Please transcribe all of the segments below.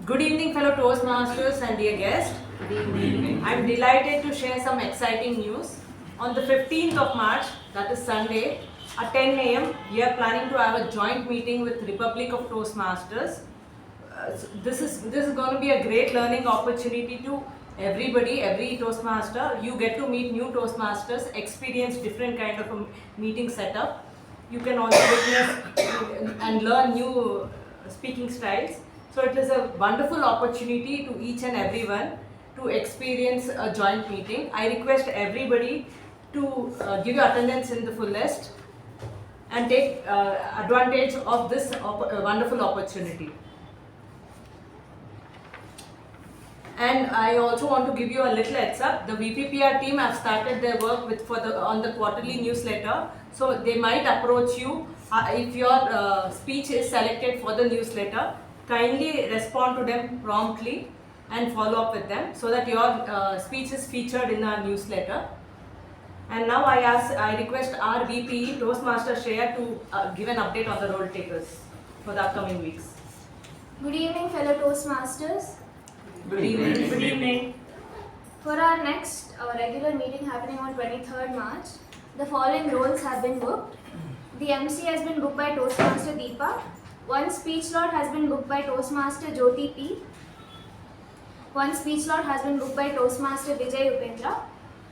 Good evening, fellow Toastmasters and dear guests. Good evening. I'm delighted to share some exciting news. On the 15th of March, that is Sunday, at 10 a.m., we are planning to have a joint meeting with Republic of Toastmasters. This is going to be a great learning opportunity to everybody, every Toastmaster. You get to meet new Toastmasters, experience different kind of a meeting setup. You can also witness and learn new speaking styles. So it is a wonderful opportunity to each and everyone to experience a joint meeting. I request everybody to give your attendance in the fullest and take advantage of this wonderful opportunity. And I also want to give you a little heads up. The VPPR team have started their work on the quarterly newsletter. So they might approach you if your speech is selected for the newsletter. Kindly respond to them promptly and follow up with them so that your speech is featured in our newsletter. And now I request our VPE Toastmaster Shreya to give an update on the role takers for the upcoming weeks. Good evening, fellow Toastmasters. Good evening. Good evening. For our next regular meeting happening on 23rd March, the following roles have been booked. The MC has been booked by Toastmaster Deepa. One speech slot has been booked by Toastmaster Jyothi P. One speech slot has been booked by Toastmaster Vijay Upendra.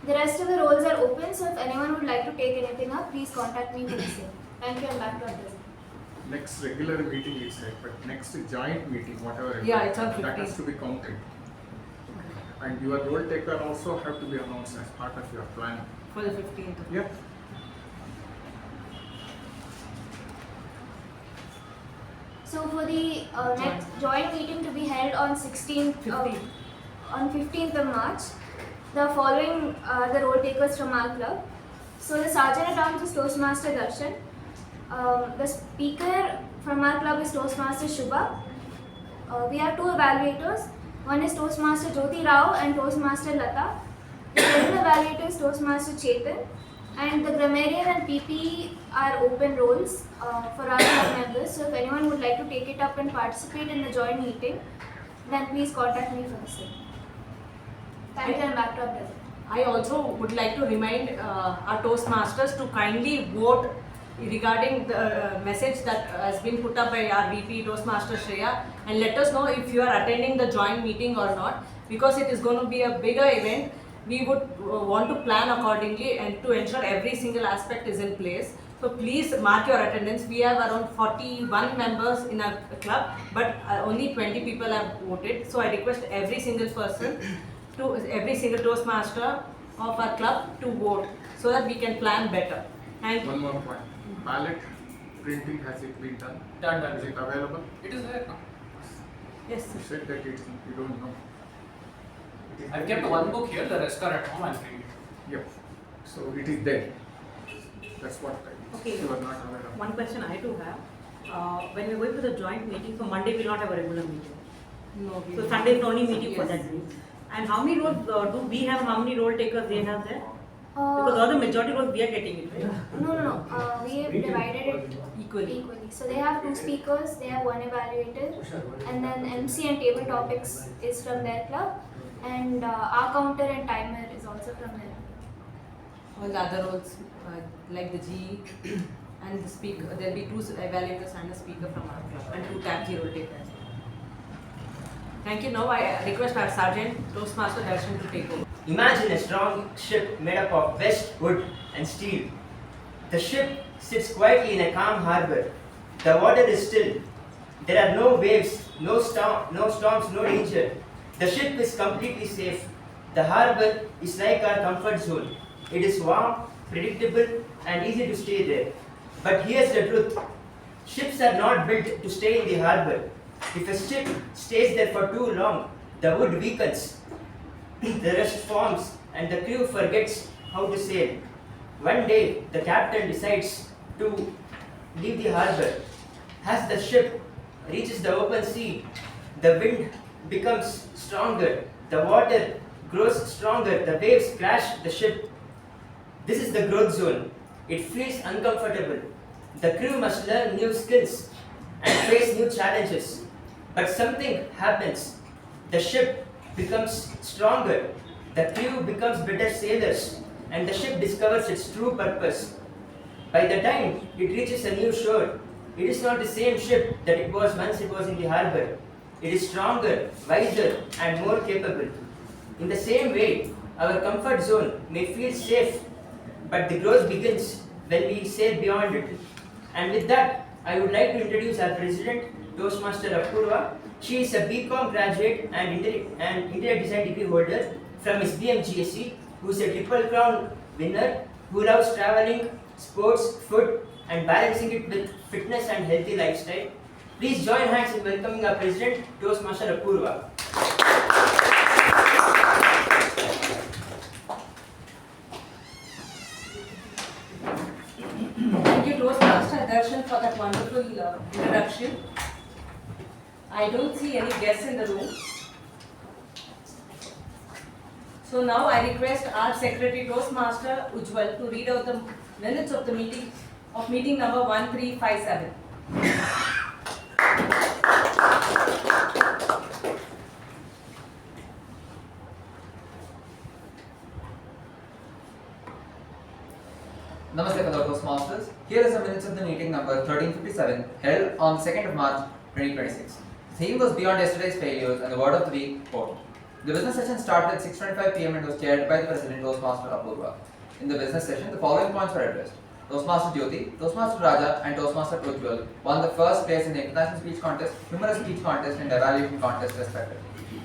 The rest of the roles are open, so if anyone would like to take anything up, please contact me for the same. Thank you and back to our president. Next regular meeting is said, but next joint meeting, whatever Yeah, it's on that 15th. has to be counted. And your role taker also have to be announced as part of your plan. For the 15th. Yeah. So for the next joint meeting to be held on 15th of March, the following are the role takers from our club. So the Sergeant at Arms is Toastmaster Darshan. The speaker from our club is Toastmaster Shuba. We have two evaluators. One is Toastmaster Jyothi Rao and Toastmaster Latha. The second evaluator is Toastmaster Chetan. And the Grammarian and PP are open roles for our club members. So if anyone would like to take it up and participate in the joint meeting, then please contact me for the same. Thank you and back to our president. I also would like to remind our Toastmasters to kindly vote regarding the message that has been put up by our VP Toastmaster Shreya, and let us know if you are attending the joint meeting or not, because it is going to be a bigger event. We would want to plan accordingly and to ensure every single aspect is in place. So please mark your attendance. We have around 41 members in our club, but only 20 people have voted. So I request every single person, every single Toastmaster of our club to vote so that we can plan better. Thank you. One more point. Ballot printing, has it been done? Done. Is it available? It is there now. Yes. You said that you don't know. I've kept one book here, the rest are at home and reading. Yep. So it is there. That's what Okay. you are not aware of. One question I do have. When we're going for the joint meeting, so Monday we'll not have a regular meeting. No, we So will. Sunday is the only meeting for Yes. that week. And how many roles do we have? How many role takers they have there? Because all the majority roles we are getting it, right? No. We have divided it Equally. equally. So they have two speakers, they have one evaluator, and then MC and table topics is from their club, and our counter and timer is also from their club. All the other roles like the G and the speaker, there will be two evaluators and a speaker from our club and two TAPG role takers. Thank you. Now I request our Sergeant Toastmaster Darshan to take over. Imagine a strong ship made up of vest, wood, and steel. The ship sits quietly in a calm harbor. The water is still. There are no waves, no storms, no danger. The ship is completely safe. The harbor is like our comfort zone. It is warm, predictable, and easy to stay there. But here's the truth. Ships are not built to stay in the harbor. If a ship stays there for too long, the wood weakens, the rust forms, and the crew forgets how to sail. One day, the captain decides to leave the harbor. As the ship reaches the open sea, the wind becomes stronger, the water grows stronger, the waves crash the ship. This is the growth zone. It feels uncomfortable. The crew must learn new skills and face new challenges. But something happens. The ship becomes stronger, the crew becomes better sailors, and the ship discovers its true purpose. By the time it reaches a new shore, it is not the same ship that it was once it was in the harbor. It is stronger, wiser, and more capable. In the same way, our comfort zone may feel safe, but the growth begins when we sail beyond it. And with that, I would like to introduce our president, Toastmaster Apoorva. She is a BCom graduate and interior design degree holder from SBM GSC, who is a Triple Crown winner, who loves traveling, sports, food, and balancing it with fitness and healthy lifestyle. Please join hands in welcoming our president, Toastmaster Apoorva. Thank you, Toastmaster Darshan, for that wonderful introduction. I don't see any guests in the room. So now I request our Secretary Toastmaster Ujwal to read out the minutes of the meeting number 1357. Namaste fellow Toastmasters. Here is the minutes of the meeting number 1357 held on 2nd of March 2026. The theme was Beyond Yesterday's Failures and the word of the week, quote. The business session started at 6:25 p.m. and was chaired by the President Toastmaster Apoorva. In the business session, the following points were addressed. Toastmaster Jyothi, Toastmaster Raja and Toastmaster Ujwal won the first place in the International Speech Contest, Humorous Speech Contest and Evaluation Contest respectively,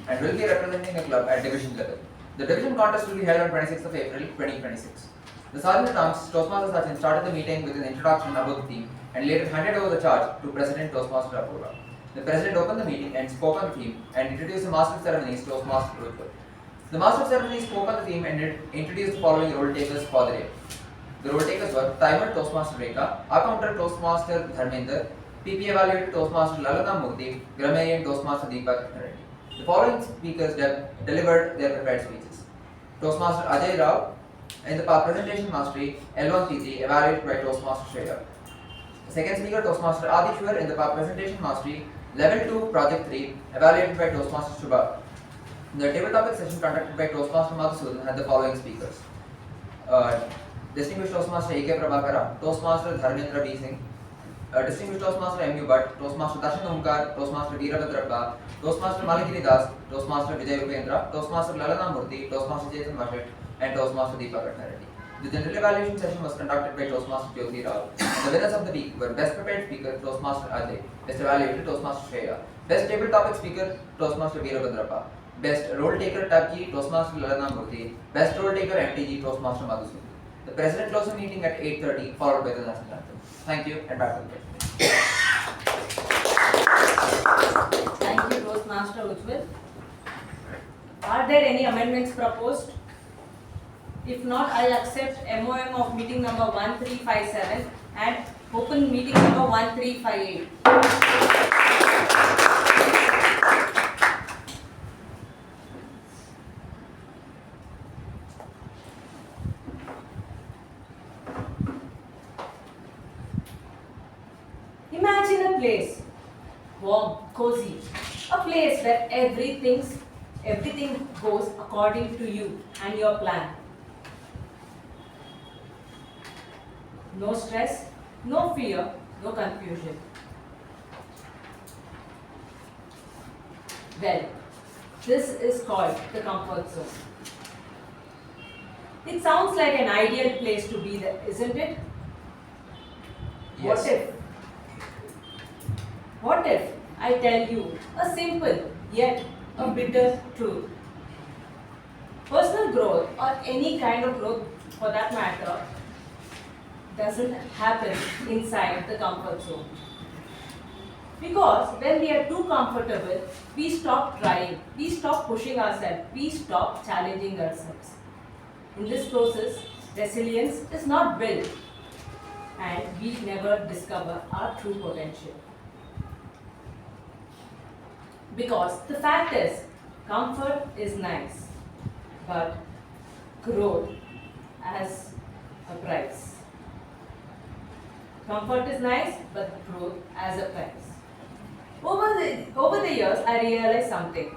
and will be representing the club at division level. The division contest will be held on 26th of April 2026. The Sergeant at Arms, Toastmaster Sergeant, started the meeting with an introduction about the theme and later handed over the charge to President Toastmaster Apoorva. The President opened the meeting and spoke on the theme and introduced the Master of Ceremonies, Toastmaster Ujwal. The Master of Ceremonies spoke on the theme and introduced the following role takers for the day. The role takers were Timer Toastmaster Rekha, Accountant Toastmaster Dharmender, PP Evaluator Toastmaster Latha, Grammarian Toastmaster Deepa. The following speakers delivered their prepared speeches. Toastmaster Ajay Rao in the presentation mastery L1 P3 evaluated by Toastmaster Shreya. The second speaker Toastmaster Aadishwar in the presentation mastery Level 2 Project 3 evaluated by Toastmaster Shuba. The table topic session conducted by Toastmaster Mithun had the following speakers. Distinguished Toastmaster A.K. Prabhakara, Toastmaster Dharmender B. Singh, Distinguished Toastmaster M.U. Bhatt, Toastmaster Darshan, Toastmaster Veerabadrappa, Toastmaster Malegiri Das, Toastmaster Vijay Upendra, Toastmaster Latha, Toastmaster Chetan, and Toastmaster Deepa. The general evaluation session was conducted by Toastmaster Jyothi Rao. The winners of the week were Best Prepared Speaker, Toastmaster Ajay, Best Evaluator, Toastmaster Shreya, Best Table Topic Speaker, Toastmaster Veerabadrappa, Best Role Taker TAPG, Toastmaster Latha, Best Role Taker MTG, Toastmaster Mithun. The President closed the meeting at 8:30, followed by the national anthem. Thank you, and back to the President. Thank you, Toastmaster Ujwal. Are there any amendments proposed? If not, I'll accept MOM of meeting number 1357 and open meeting number 1358. Imagine a place, warm, cozy, a place where everything goes according to you and your plan. No stress, no fear, no confusion. Well, this is called the comfort zone. It sounds like an ideal place to be there, isn't it? Yes. What if I tell you a simple yet a bitter truth? Personal growth, or any kind of growth for that matter, doesn't happen inside the comfort zone. Because when we are too comfortable, we stop trying, we stop pushing ourselves, we stop challenging ourselves. In this process, resilience is not built and we never discover our true potential. Because the fact is, comfort is nice, but growth has a price. Comfort is nice, but growth has a price. Over the years, I realized something.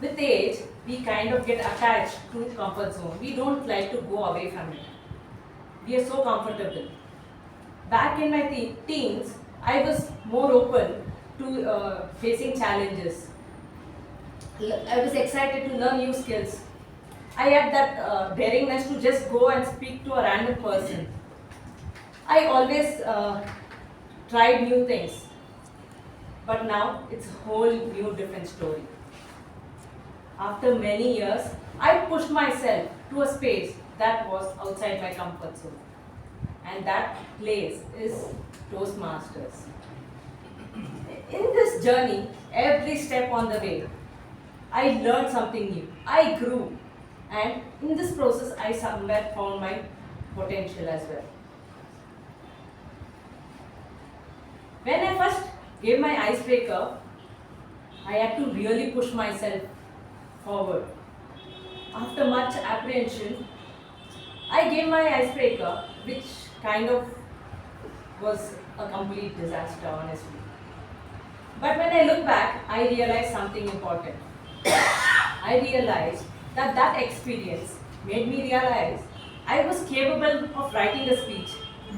With age, we kind of get attached to comfort zone. We don't like to go away from it. We are so comfortable. Back in my teens, I was more open to facing challenges. I was excited to learn new skills. I had that daringness to just go and speak to a random person. I always tried new things. But now it's a whole new different story. After many years, I pushed myself to a space that was outside my comfort zone. And that place is Toastmasters. In this journey, every step on the way, I learned something new. I grew. And in this process, I somewhere found my potential as well. When I first gave my icebreaker, I had to really push myself forward. After much apprehension, I gave my icebreaker, which kind of was a complete disaster, honestly. But when I look back, I realized something important. I realized that that experience made me realize I was capable of writing a speech.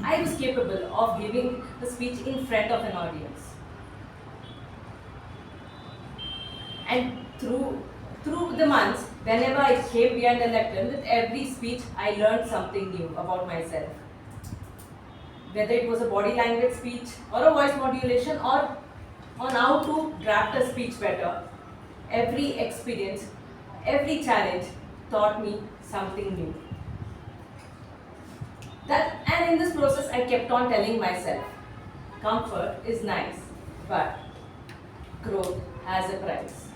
I was capable of giving a speech in front of an audience. And through the months, whenever I came behind the lectern, with every speech, I learned something new about myself. Whether it was a body language speech or a voice modulation or on how to draft a speech better, every experience, every challenge taught me something new. And in this process, I kept on telling myself, comfort is nice, but growth has a price.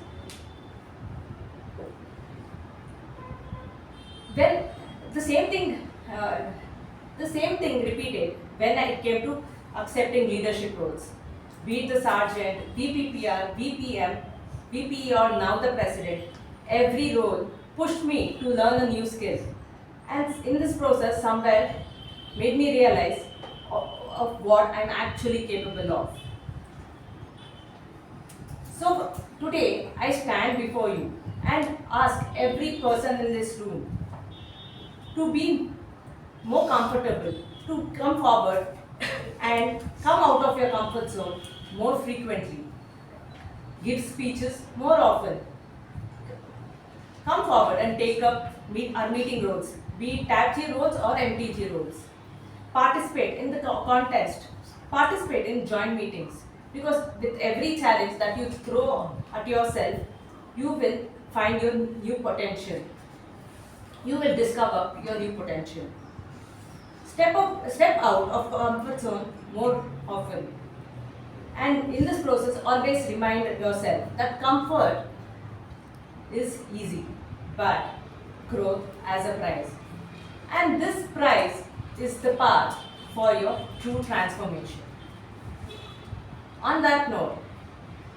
Then the same thing repeated when I came to accepting leadership roles. Be it the sergeant, VPPR, VPM, VPE or now the president, every role pushed me to learn a new skill. And in this process, somewhere made me realize of what I'm actually capable of. So today, I stand before you and ask every person in this room to be more comfortable, to come forward and come out of your comfort zone more frequently. Give speeches more often. Come forward and take up our meeting roles, be it TAPG roles or MTG roles. Participate in the contest, participate in joint meetings, because with every challenge that you throw at yourself, you will find your new potential. You will discover your new potential. Step out of comfort zone more often. And in this process, always remind yourself that comfort is easy, but growth has a price. And this price is the path for your true transformation. On that note,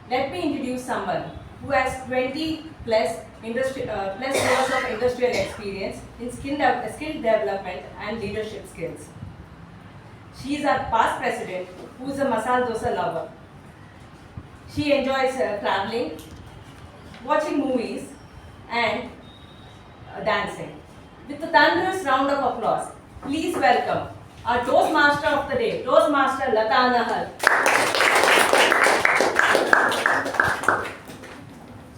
let me introduce someone who has 20 plus years of industrial experience in skill development and leadership skills. She is our past president, who is a masala dosa lover. She enjoys traveling, watching movies, and dancing. With a thunderous round of applause, please welcome our Toastmaster of the day, Toastmaster Latha.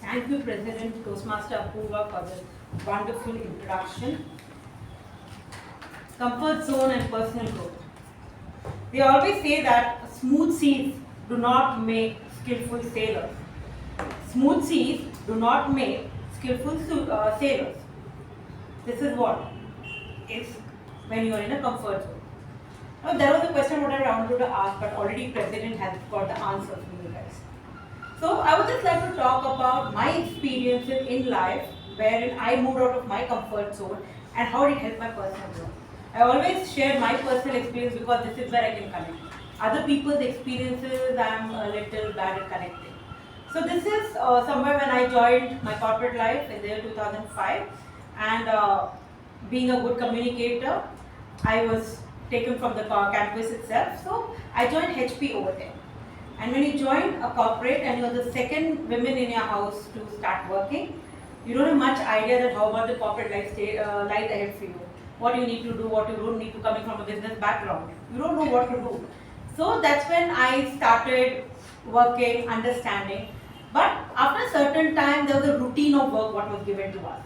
Thank you, President Toastmaster Apoorva, for the wonderful introduction. Comfort zone and personal growth. They always say that smooth seas do not make skillful sailors. Smooth seas do not make skillful sailors. This is what is when you are in a comfort zone. Now, there was a question what I wanted to ask, but already President has got the answer from you guys. So I would just like to talk about my experiences in life wherein I moved out of my comfort zone and how it helped my personal growth. I always share my personal experience because this is where I can connect. Other people's experiences, I'm a little bad at connecting. So this is somewhere when I joined my corporate life in the year 2005, and being a good communicator, I was taken from the campus itself. So I joined HP over there. And when you join a corporate and you're the second woman in your house to start working, you don't have much idea that how about the corporate life ahead for you. What you need to do, what you don't need to, coming from a business background. You don't know what to do. So that's when I started working, understanding. But after a certain time, there was a routine of work what was given to us.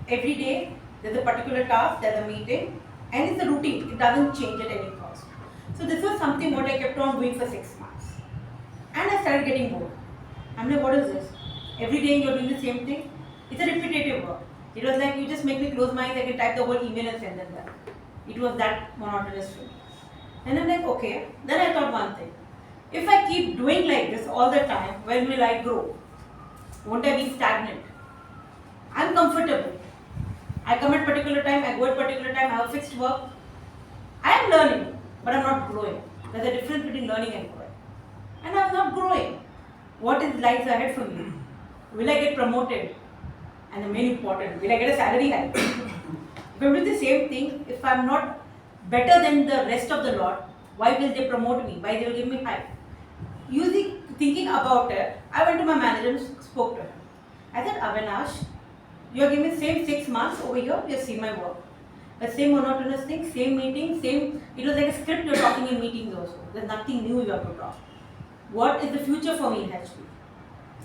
Every day, there's a particular task, there's a meeting, and it's a routine. It doesn't change at any cost. So this was something what I kept on doing for 6 months. And I started getting bored. I'm like, what is this? Every day you're doing the same thing? It's a repetitive work. It was like, you just make me close my eyes, I can type the whole email and send them back. It was that monotonous thing. And I'm like, okay. Then I thought one thing. If I keep doing like this all the time, when will I grow? Won't I be stagnant? I'm comfortable. I come at particular time, I go at particular time, I have fixed work. I am learning, but I'm not growing. There's a difference between learning and growing. And I'm not growing. What is lies ahead for me? Will I get promoted? And the main important, will I get a salary hike? If I'm doing the same thing, if I'm not better than the rest of the lot, why will they promote me? Why they will give me hike? Thinking about it, I went to my manager and spoke to him. I said, Avinash, you are giving me same 6 months over here, you see my work. The same monotonous thing, same meeting, it was like a script you're talking in meetings also. There's nothing new you have to talk. What is the future for me in HP?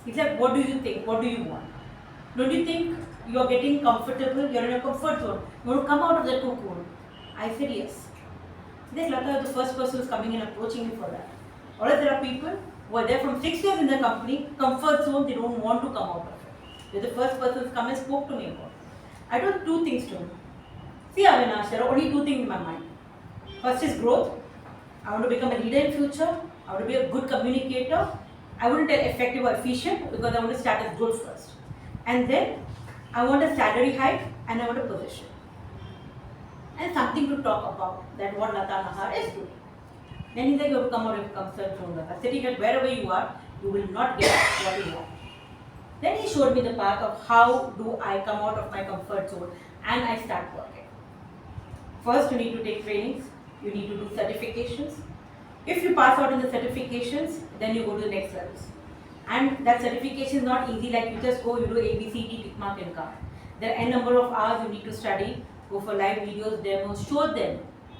He said, what do you think? What do you want? Don't you think you're getting comfortable? You're in a comfort zone. You want to come out of that cocoon? I said, yes. He said, Latha, you're the first person who's coming and approaching me for that. Or else there are people who are there from 6 years in the company, comfort zone, they don't want to come out of it. They're the first person who's come and spoke to me about it. I told 2 things to him. See, Avinash, there are only 2 things in my mind. First is growth. I want to become a leader in future. I want to be a good communicator. I wouldn't tell effective or efficient because I want to start as good first. And then I want a salary hike and I want a position. And something to talk about that what Latha Nahar is doing. Then he said, you have to come out of your comfort zone, Latha. Sitting at wherever you are, you will not get what you want. Then he showed me the path of how do I come out of my comfort zone and I start working. First, you need to take trainings. You need to do certifications. If you pass out in the certifications, then you go to the next levels. And that certification is not easy, like you just go, you do A, B, C, D, tick mark and come. There are n number of hours you need to study, go for live videos, demos, show them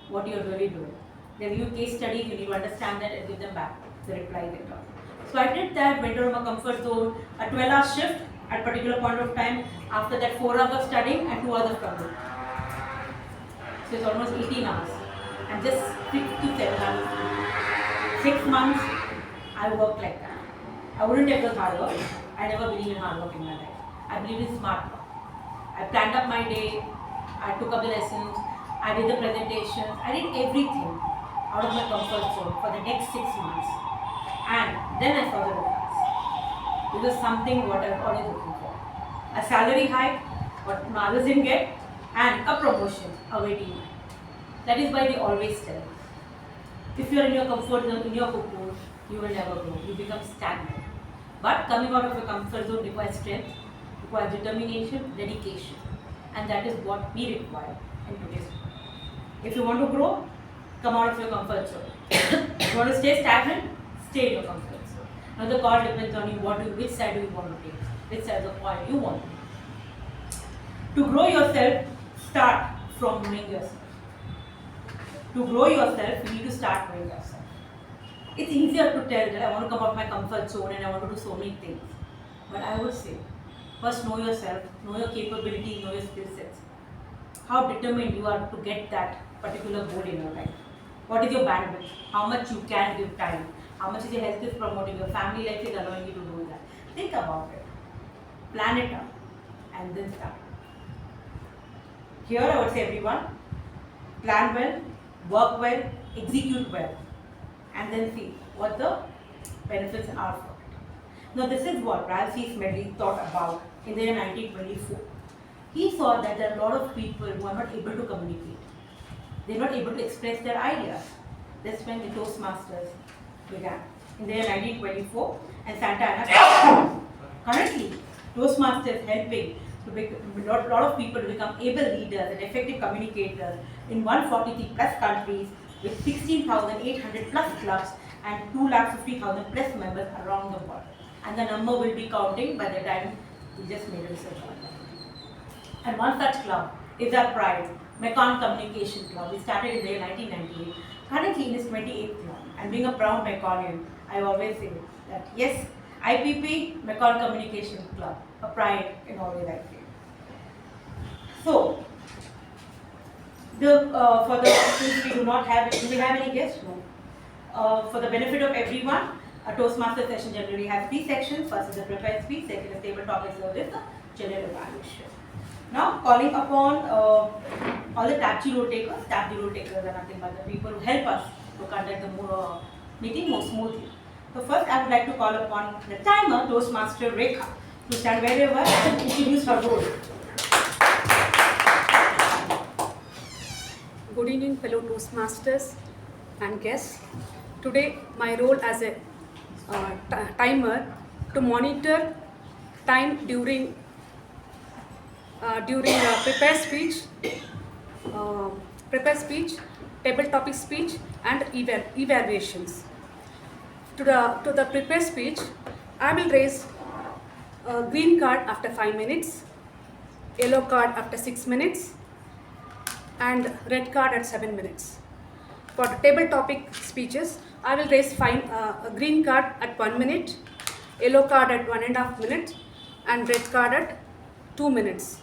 what you are really doing. Then you case studies, you need to understand that and give them back the reply they got. So I did that, went out of my comfort zone, a 12-hour shift at a particular point of time. After that, 4 hours of studying and 2 hours of traveling. So it's almost 18 hours. And just 6 to 7 hours. 6 months, I worked like that. I wouldn't take the hard work. I never believed in hard work in my life. I believe in smart work. I planned up my day, I took up the lessons, I did the presentations, I did everything out of my comfort zone for the next 6 months. And then I saw the results. This is something what I was always looking for. A salary hike, what others didn't get, and a promotion awaiting me. That is why they always tell. If you are in your comfort zone, in your cocoon, you will never grow. You become stagnant. But coming out of your comfort zone requires strength, requires determination, dedication. And that is what we require in today's world. If you want to grow, come out of your comfort zone. If you want to stay stagnant, stay in your comfort zone. Now the call depends on you, which side do you want to take, which side of the coin you want to take. To grow yourself, start from knowing yourself. To grow yourself, you need to start knowing yourself. It's easier to tell that I want to come out of my comfort zone and I want to do so many things. But I would say, first know yourself, know your capabilities, know your skill sets. How determined you are to get that particular goal in your life. What is your bandwidth? How much you can give time? How much is your health is promoting? Your family life is allowing you to do that. Think about it. Plan it out and then start. Here I would say everyone, plan well, work well, execute well, and then see what the benefits are for it. Now this is what Ralph C. Smedley thought about in the year 1924. He saw that there are a lot of people who are not able to communicate. They are not able to express their ideas. That's when the Toastmasters began in the year 1924 and Santa Ana. Currently, Toastmasters helping to a lot of people to become able leaders and effective communicators in 143 plus countries with 16,800 plus clubs and 250,000 plus members around the world. And the number will be counting by the time we just made a research on that. And one such club is our pride, Mekong Communication Club. We started in the year 1998. Currently in its 28th club. And being a proud Mekongian, I always say that yes, IPP, Mekong Communication Club, a pride in all ways I feel. So, since we do not have, do we have any guests? No. For the benefit of everyone, a Toastmaster session generally has 3 sections. First is the prepared speech, second is table topic service, the general evaluation. Now, calling upon all the TAPG role takers. TAPG role takers are nothing but the people who help us to conduct the meeting more smoothly. So first, I would like to call upon the timer, Toastmaster Rekha, to stand wherever and introduce her role. Good evening, fellow Toastmasters and guests. Today, my role as a timer to monitor time during prepared speech, table topic speech, and evaluations. To the prepared speech, I will raise a green card after 5 minutes, yellow card after 6 minutes, and red card at 7 minutes. For the table topic speeches, I will raise a green card at 1 minute, yellow card at 1.5 minutes, and red card at 2 minutes.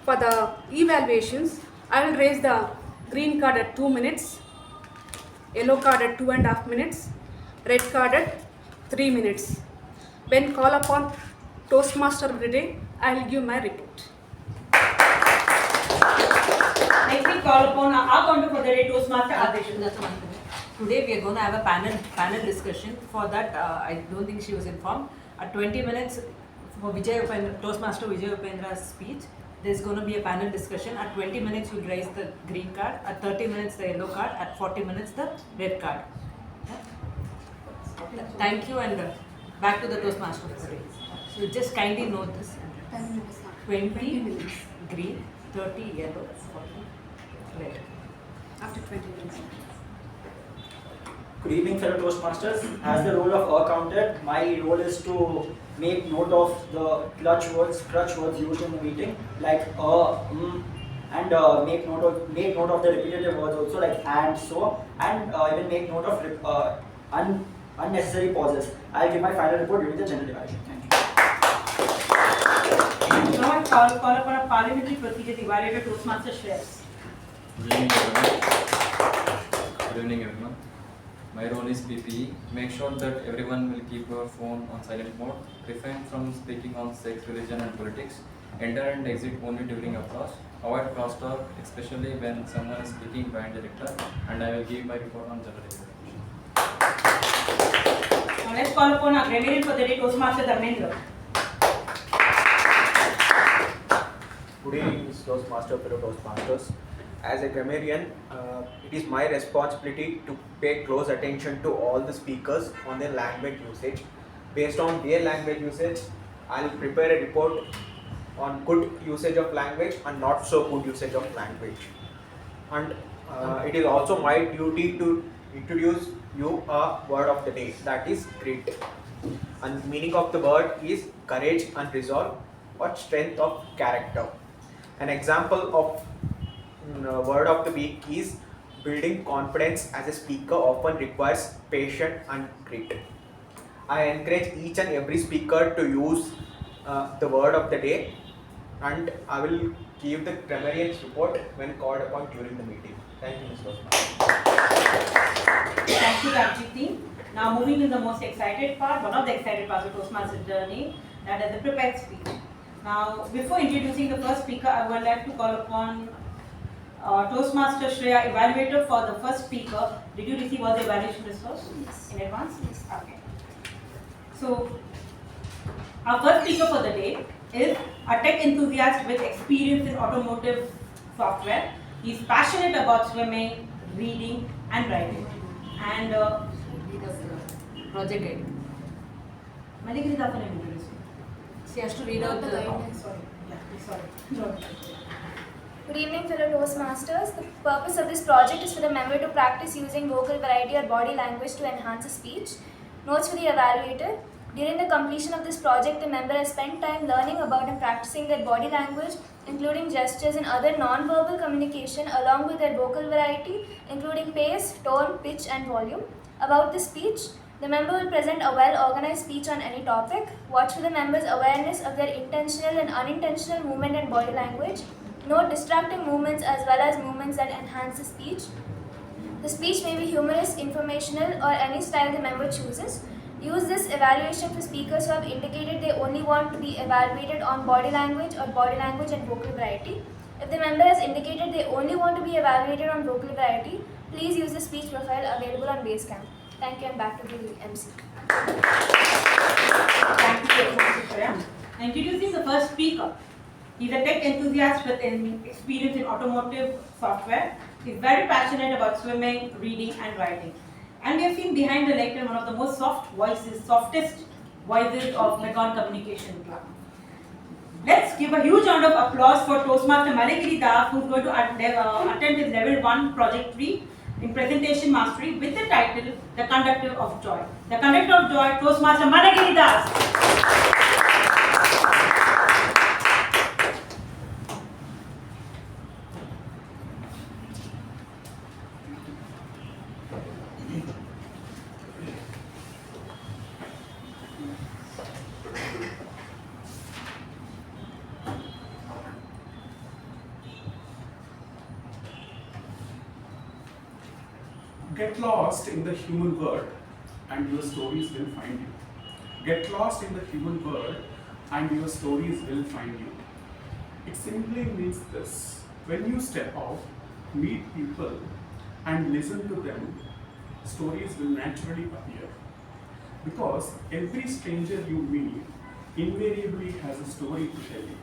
For the evaluations, I will raise the green card at 2 minutes, yellow card at 2.5 minutes, red card at 3 minutes. When called upon Toastmaster of the day, I will give my report. Next we call upon our counter for the day, Toastmaster Aadishwar. Today we are going to have a panel discussion. For that, I don't think she was informed. At 20 minutes for Vijay Upendra, Toastmaster Vijay Upendra's speech, there's going to be a panel discussion. At 20 minutes you'll raise the green card. At 30 minutes the yellow card. At 40 minutes the red card. Thank you, and back to the Toastmaster for today. So you just kindly note this. 20 minutes green, 30 yellow, 40 red. After 20 minutes. Good evening, fellow Toastmasters. As the role of accountant, my role is to make note of the clutch words used in the meeting, like and make note of the repetitive words also, like and so, and even make note of unnecessary pauses. I'll give my final report during the general evaluation. Thank you. Now I call upon a parliamentary procedures evaluator, Toastmaster Shreyas. Good evening, everyone. Good evening, everyone. My role is PPE. Make sure that everyone will keep your phone on silent mode. Refrain from speaking on sex, religion, and politics. Enter and exit only during applause. Avoid crosstalk, especially when someone is speaking behind the lecture. And I will give my report on general evaluation. Now let's call upon our Grammarian for the day, Toastmaster Dharmender. Good evening, Toastmaster, fellow Toastmasters. As a grammarian, it is my responsibility to pay close attention to all the speakers on their language usage. Based on their language usage, I will prepare a report on good usage of language and not so good usage of language. And it is also my duty to introduce you a word of the day, that is grit. And meaning of the word is courage and resolve, or strength of character. An example of word of the week is building confidence as a speaker often requires patience and grit. I encourage each and every speaker to use the word of the day, and I will give the Grammarian's report when called upon during the meeting. Thank you, Mr. Thank you, TAPG team. Now moving to the most excited part, one of the excited parts of Toastmaster journey, that is the prepared speech. Now, before introducing the first speaker, I would like to call upon Toastmaster Shreya, Evaluator, for the first speaker. Did you receive all the evaluation results in advance? Yes. Okay. So, our first speaker for the day is a tech enthusiast with experience in automotive software. He is passionate about swimming, reading, and writing. And Project guide. Malegiri Darshan introduced. She has to read out the Sorry. Yeah, sorry. No. Good evening, fellow Toastmasters. The purpose of this project is for the member to practice using vocal variety or body language to enhance his speech. Notes for the evaluator. During the completion of this project, the member has spent time learning about and practicing their body language, including gestures and other non-verbal communication, along with their vocal variety, including pace, tone, pitch, and volume. About the speech, the member will present a well-organized speech on any topic. Watch for the member's awareness of their intentional and unintentional movement and body language. Note distracting movements as well as movements that enhance the speech. The speech may be humorous, informational, or any style the member chooses. Use this evaluation for speakers who have indicated they only want to be evaluated on body language or body language and vocal variety. If the member has indicated they only want to be evaluated on vocal variety, please use the speech profile available on Basecamp. Thank you, and back to the MC. Thank you so much, Shreya. Introducing the first speaker. He's a tech enthusiast with experience in automotive software. He's very passionate about swimming, reading, and writing. And we have seen behind the lectern one of the most softest voices of Mekon Communication Club. Let's give a huge round of applause for Toastmaster Malegiri, who's going to attend his level 1 project 3 in presentation mastery with the title The Conductor of Joy. The Conductor of Joy, Toastmaster Malegiri. Get lost in the human world and your stories will find you. Get lost in the human world and your stories will find you. It simply means this: when you step out, meet people and listen to them, stories will naturally appear. Because every stranger you meet invariably has a story to tell you.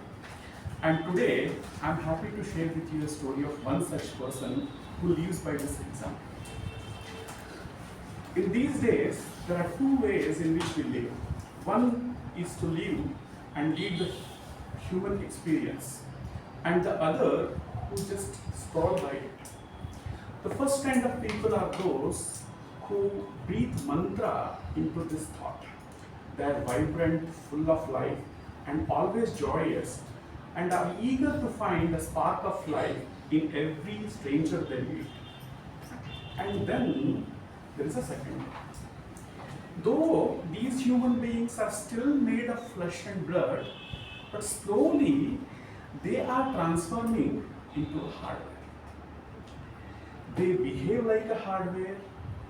And today, I'm happy to share with you a story of one such person who lives by this example. In these days, there are two ways in which we live. One is to live and lead the human experience, and the other who just scroll by it. The first kind of people are those who breathe mantra into this thought. They are vibrant, full of life, and always joyous, and are eager to find a spark of life in every stranger they meet. And then there is a second. Though these human beings are still made of flesh and blood, but slowly they are transforming into a hardware. They behave like a hardware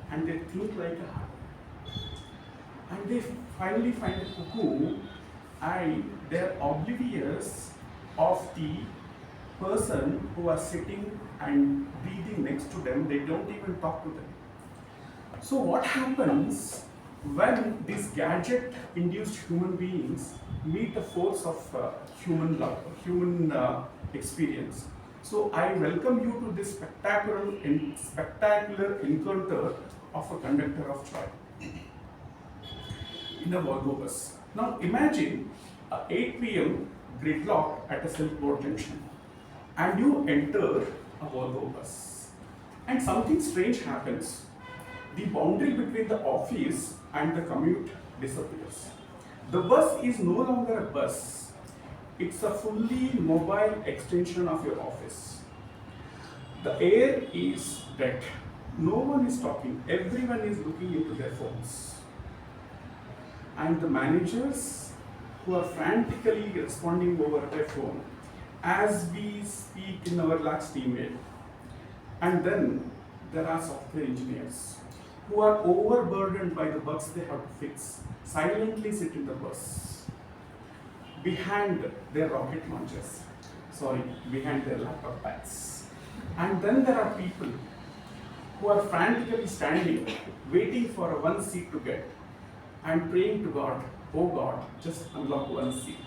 and they think like a hardware. And they finally find a cuckoo and they are oblivious of the person who are sitting and breathing next to them. They don't even talk to them. So what happens when these gadget-induced human beings meet the force of human love, human experience? So I welcome you to this spectacular encounter of a conductor of joy in a Volvo bus. Now imagine 8 p.m. gridlock at a Silk Road junction, and you enter a Volvo bus, and something strange happens. The boundary between the office and the commute disappears. The bus is no longer a bus. It's a fully mobile extension of your office. The air is dead. No one is talking. Everyone is looking into their phones. And the managers who are frantically responding over their phone as we speak in our last email. And then there are software engineers who are overburdened by the bugs they have to fix, silently sit in the bus behind their rocket launchers, behind their laptop pads. And then there are people who are frantically standing, waiting for a one seat to get, and praying to God, oh God, just unlock one seat.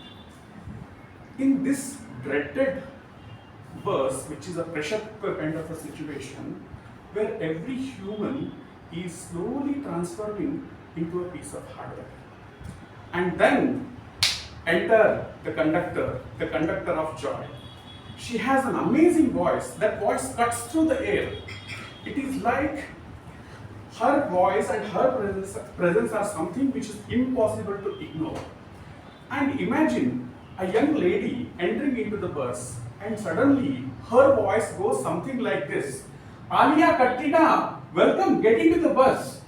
In this dreaded bus, which is a pressure cooker kind of a situation, where every human is slowly transforming into a piece of hardware. And then enter the conductor of joy. she has an amazing voice. That voice cuts through the air. It is like her voice and her presence are something which is impossible to ignore. And imagine a young lady entering into the bus and suddenly her voice goes something like this. Alia Katrina, welcome, get into the bus.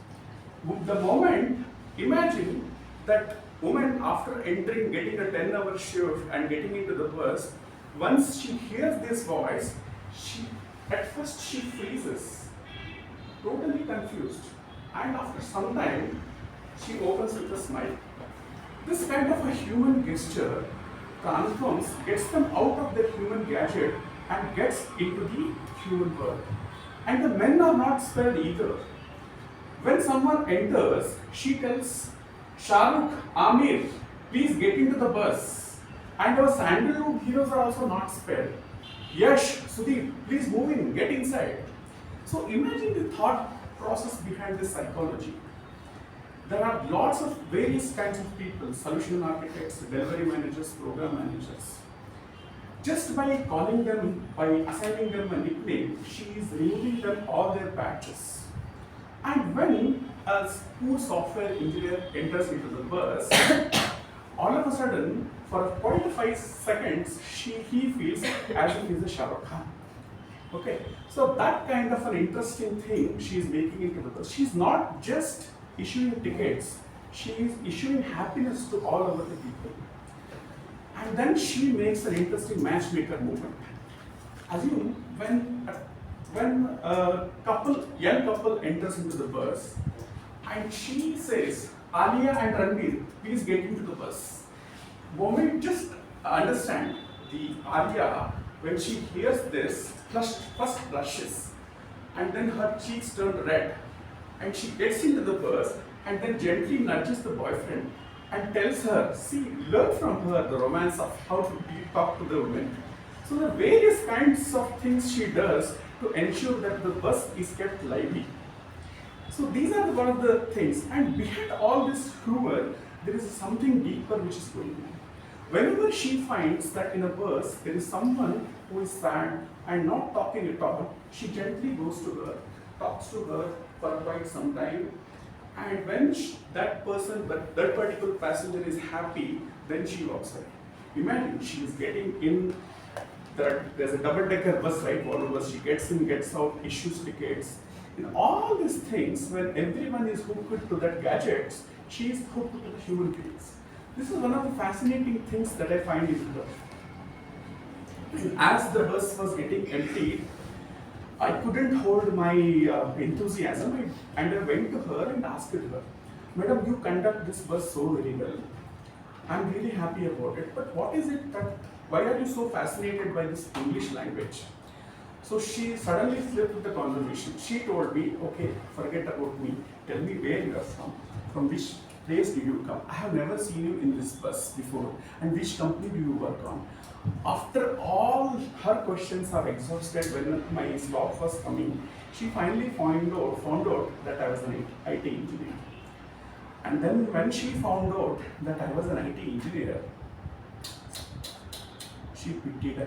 The moment, imagine that woman after entering, getting a 10-hour shift and getting into the bus, once she hears this voice, at first she freezes, totally confused. And after some time, she opens with a smile. This kind of a human gesture transforms, gets them out of the human gadget and gets into the human world. And the men are not spared either. When someone enters, she tells Shahrukh, Amir, please get into the bus. And our sandalwood heroes are also not spared. Yash, Sudeep, please move in, get inside. So imagine the thought process behind this psychology. There are lots of various kinds of people, solution architects, delivery managers, program managers. Just by calling them, by assigning them a nickname, she is removing them all their badges. And when a poor software engineer enters into the bus, all of a sudden, for 0.5 seconds, he feels as if he's a Shah Rukh Khan. Okay, so that kind of an interesting thing she is making into the bus. She's not just issuing tickets, she is issuing happiness to all other people. And then she makes an interesting matchmaker movement. Assume when a young couple enters into the bus and she says, Alia and Ranveer, please get into the bus. Moment, just understand, the Alia, when she hears this, first blushes and then her cheeks turn red and she gets into the bus and then gently nudges the boyfriend and tells her, see, learn from her the romance of how to talk to the women. So the various kinds of things she does to ensure that the bus is kept lively. So these are one of the things, and behind all this humor, there is something deeper which is going on. Whenever she finds that in a bus there is someone who is sad and not talking at all, she gently goes to her, talks to her for quite some time, and when that particular passenger is happy, then she walks away. Imagine she is getting in, there's a double-decker bus, right? Water bus, she gets in, gets out, issues tickets. In all these things, when everyone is hooked to that gadgets, she is hooked to the human beings. This is one of the fascinating things that I find in her. And as the bus was getting emptied, I couldn't hold my enthusiasm, and I went to her and asked her, Madam, you conduct this bus so very well. I'm really happy about it, but what is it why are you so fascinated by this English language? So she suddenly flipped the conversation. She told me, okay, forget about me. Tell me where you are from which place do you come? I have never seen you in this bus before. And which company do you work on? After all her questions are exhausted when my stop was coming, she finally found out that I was an IT engineer. And then when she found out that I was an IT engineer, she pitied me.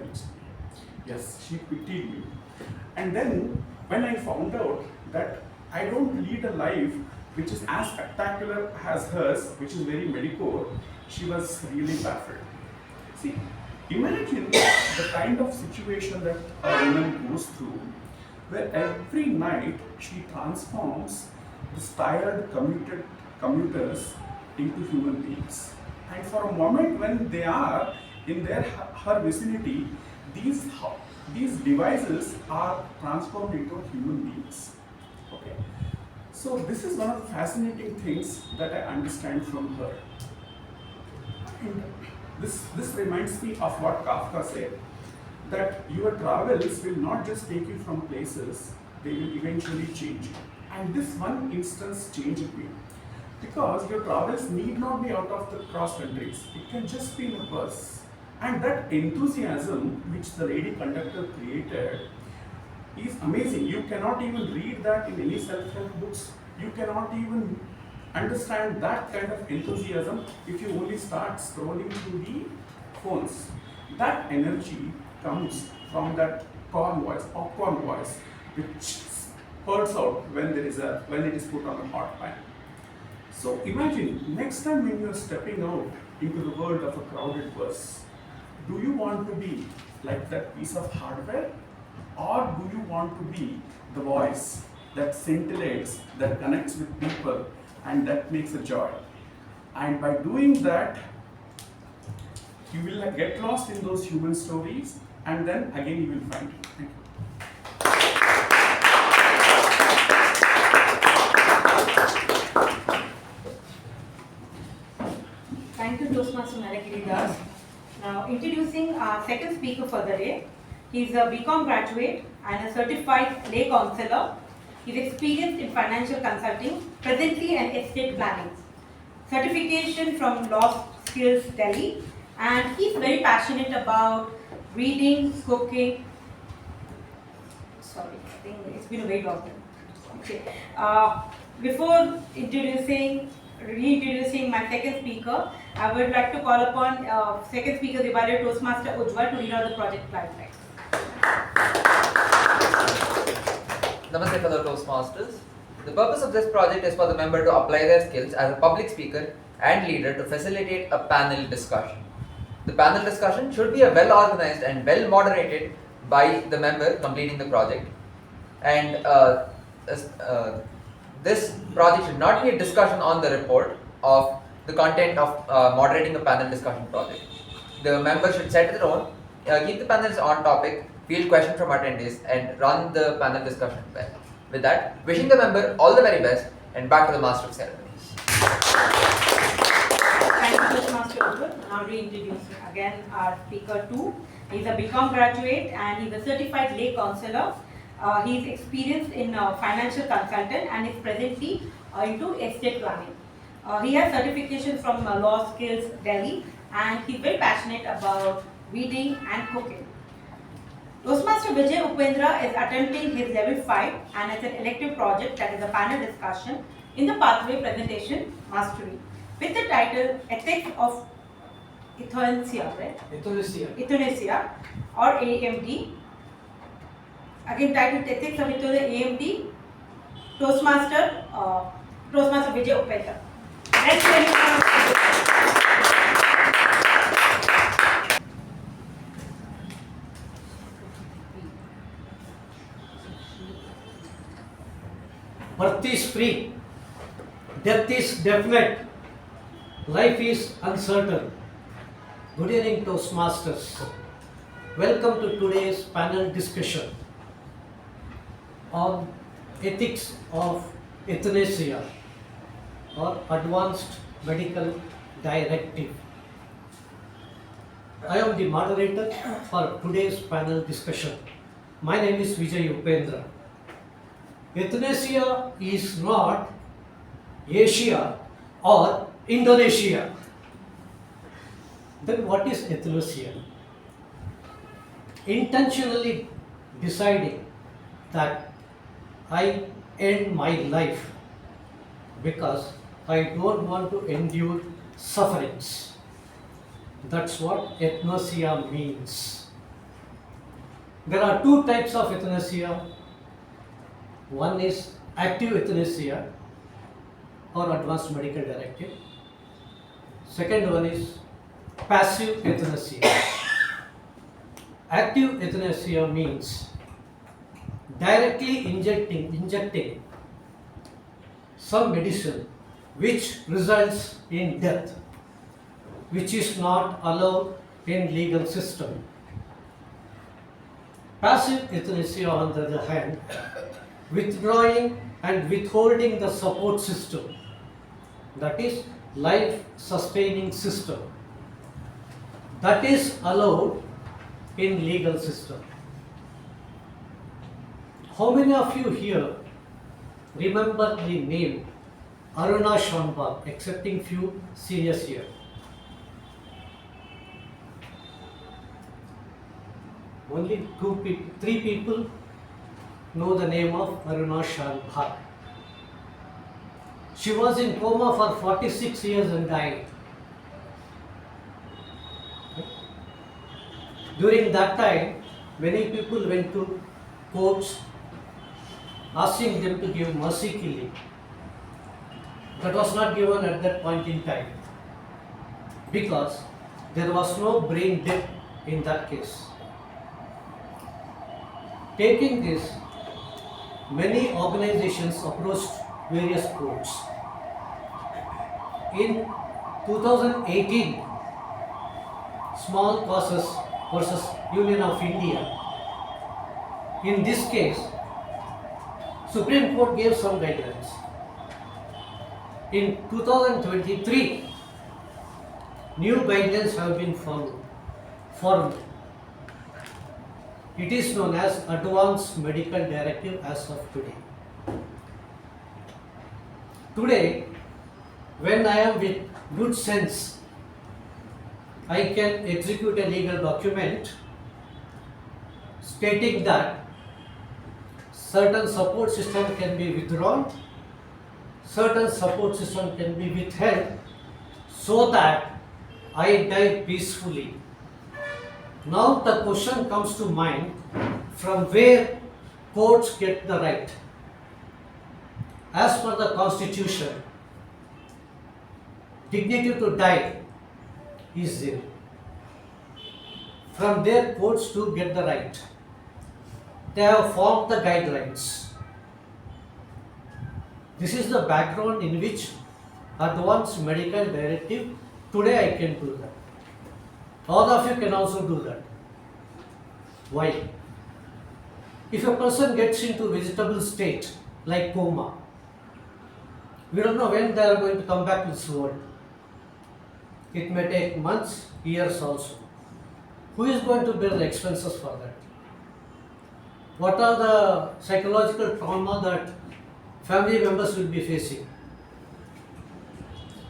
Yes, she pitied me. And then when I found out that I don't lead a life which is as spectacular as hers, which is very mediocre, she was really baffled. See, imagine the kind of situation that a woman goes through, where every night she transforms these tired commuters into human beings. And for a moment when they are in her vicinity, these devices are transformed into human beings. Okay. So this is one of the fascinating things that I understand from her. And this reminds me of what Kafka said, that your travels will not just take you from places, they will eventually change you. And this one instance changed me. Because your travels need not be out of the cross countries. It can just be in a bus. And that enthusiasm which the lady conductor created is amazing. You cannot even read that in any self-help books. You cannot even understand that kind of enthusiasm if you only start scrolling through the phones. That energy comes from that corn voice, popcorn voice, which spurts out when it is put on a hot pan. So imagine next time when you are stepping out into the world of a crowded bus, do you want to be like that piece of hardware, or do you want to be the voice that scintillates, that connects with people, and that makes a joy? And by doing that, you will get lost in those human stories, and then again you will find it. Thank you. Thank you, Toastmaster Malegiri Das. Now, introducing our second speaker for the day. He is a BCom graduate and a certified lay counselor. He is experienced in financial consulting, presently an estate planning. Certification from Law Skills Delhi, and he is very passionate about reading, cooking. Sorry, I think it's been a very long time. Okay. Before reintroducing my second speaker, I would like to call upon second speaker, the Evaluator Toastmaster Ujwal, to read out the project guidelines. Namaste fellow Toastmasters. The purpose of this project is for the member to apply their skills as a public speaker and leader to facilitate a panel discussion. The panel discussion should be well organized and well moderated by the member completing the project. And this project should not be a discussion on the report of the content of moderating a panel discussion project. The member should set their own, keep the panels on topic, field questions from attendees, and run the panel discussion well. With that, wishing the member all the very best, and back to the Master of Ceremonies. Thank you, Toastmaster Ujwal. Now reintroducing again our speaker 2. He is a BCom graduate and he is a certified lay counselor. He is experienced in financial consultant and is presently into estate planning. He has certification from Law Skills Delhi, and he is very passionate about reading and cooking. Toastmaster Vijay Upendra is attempting his level 5 and it's an elective project that is a panel discussion in the pathway presentation mastery with the title Ethics of Euthanasia, right? Euthanasia or AMD. Again titled Ethics of Euthanasia AMD. Toastmaster Vijay Upendra. Next Birth is free, death is definite, life is uncertain. Good evening, Toastmasters. Welcome to today's panel discussion on ethics of euthanasia or advanced medical directive. I am the moderator for today's panel discussion. My name is Vijay Upendra. Euthanasia is not Asia or Indonesia. Then what is euthanasia? Intentionally deciding that I end my life because I don't want to endure sufferings. That's what euthanasia means. There are two types of euthanasia. One is active euthanasia or advanced medical directive. Second one is passive euthanasia. Active euthanasia means directly injecting some medicine which results in death, which is not allowed in legal system. Passive euthanasia, on the other hand, withdrawing and withholding the support system, that is life sustaining system, that is allowed in legal system. How many of you here remember the name Aruna Shambha, excepting few seniors here? Only three people know the name of Aruna Shambha. She was in coma for 46 years and died. During that time, many people went to courts asking them to give mercy killing. That was not given at that point in time because there was no brain death in that case. Taking this, many organizations approached various courts. In 2018, Small Causes versus Union of India. In this case, Supreme Court gave some guidelines. In 2023, new guidelines have been formed. It is known as Advanced Medical Directive as of today. Today, when I am with good sense, I can execute a legal document stating that certain support system can be withdrawn, certain support system can be withheld so that I die peacefully. Now the question comes to mind, from where courts get the right? As per the Constitution, dignity to die is there. From there, courts do get the right. They have formed the guidelines. This is the background in which Advanced Medical Directive, today I can do that. All of you can also do that. Why? If a person gets into vegetable state, like coma, we don't know when they are going to come back to this world. It may take months, years also. Who is going to bear the expenses for that? What are the psychological trauma that family members will be facing?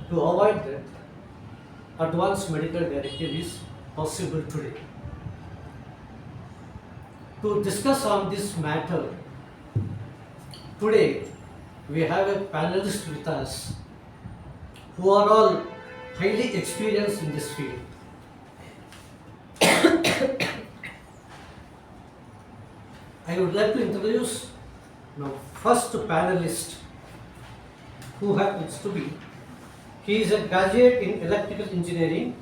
To avoid that, Advanced Medical Directive is possible today. To discuss on this matter, today we have a panelist with us who are all highly experienced in this field. I would like to introduce now first panelist, who happens to be, he is a graduate in electrical engineering,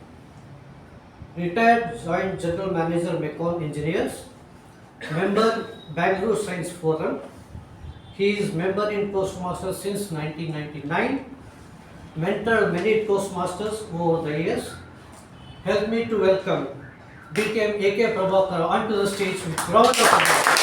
retired Joint General Manager Mecon Engineers, member Bangalore Science Forum. He is member in Toastmasters since 1999, mentored many Toastmasters over the years. Help me to welcome DKM AK Prabhakar onto the stage with round of applause.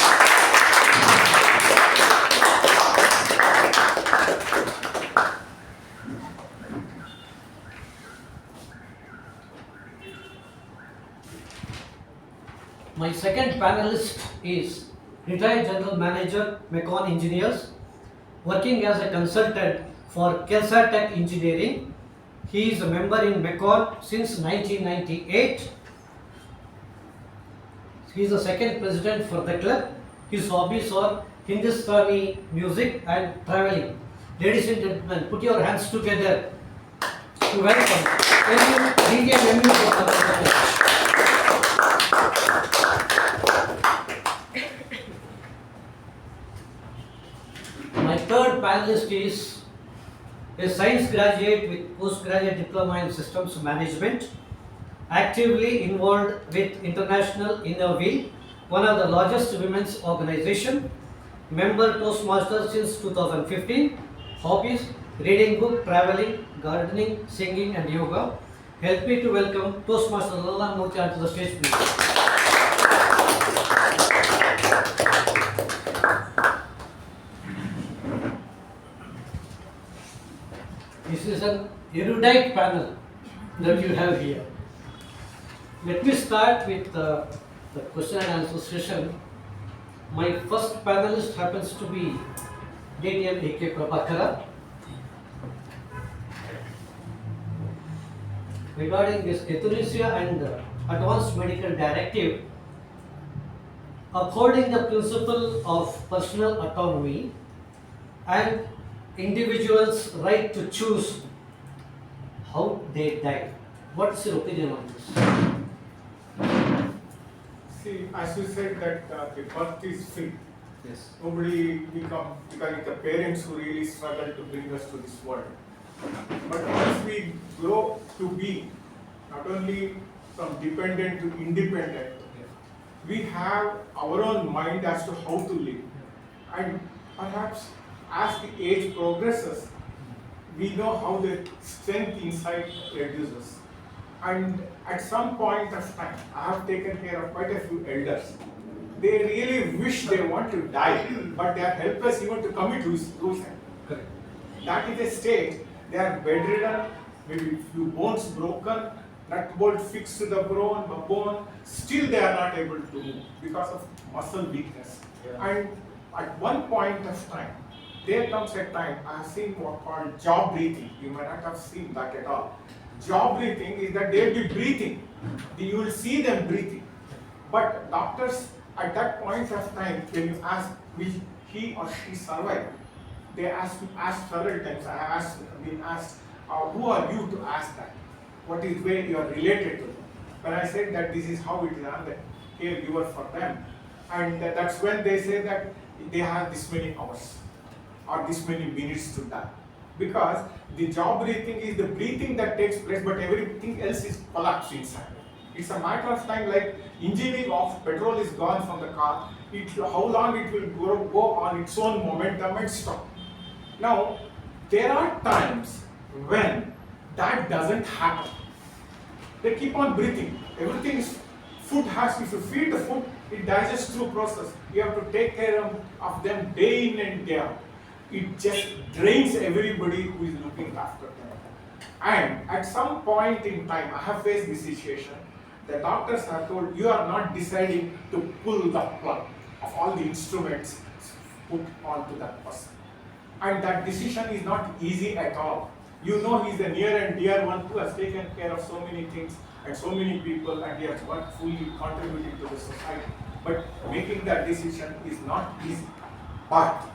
My second panelist is retired General Manager Mecon Engineers, working as a consultant for Kelsatech Engineering. He is a member in Mecon since 1998. He is the second president for the club. His hobbies are Hindustani music and traveling. Ladies and gentlemen, put your hands together to welcome My third panelist is a science graduate with postgraduate diploma in systems management, actively involved with International Innovate, one of the largest women's organization, member Toastmasters since 2015, hobbies, reading book, traveling, gardening, singing and yoga. Help me to welcome Toastmaster Lala Murthy to the stage, please. This is an erudite panel that you have here. Let me start with the question and answer session. My first panelist happens to be DTM AK Prabhakara. Regarding this euthanasia and Advanced Medical Directive, according the principle of personal autonomy and individuals' right to choose how they die. What is your opinion on this? as you said that the birth is free. Yes. Nobody become, because it's the parents who really struggle to bring us to this world. But once we grow to be not only from dependent to independent, we have our own mind as to how to live. And perhaps as the age progresses, we know how the strength inside reduces. And at some point of time, I have taken care of quite a few elders. They really wish they want to die, but they are helpless even to commit suicide. Correct. That is a stage. They are bedridden, maybe few bones broken, nut bolt fixed to the bone, still they are not able to move because of muscle weakness. Yeah. And at one point of time, there comes a time, I have seen what called jaw breathing. You might not have seen that at all. Jaw breathing is that they will be breathing. You will see them breathing. But doctors, at that point of time, when you ask, will he or she survive? They ask several times. I have been asked, who are you to ask that? What is where you are related to them? When I said that this is how it is, I am the caregiver for them. And that's when they say that they have this many hours or this many minutes to die. Because the jaw breathing is the breathing that takes place, but everything else is collapsed inside. It's a matter of time, like engine is off, petrol is gone from the car, how long it will go on its own momentum and stop. Now, there are times when that doesn't happen. They keep on breathing. Everything is, food has, if you feed the food, it digests through process. You have to take care of them day in and day out. It just drains everybody who is looking after them. And at some point in time, I have faced this situation. The doctors have told, you are not deciding to pull the plug of all the instruments put onto that person. And that decision is not easy at all. You know he is the near and dear one who has taken care of so many things and so many people, and he has worked fully contributing to the society. But making that decision is not easy. But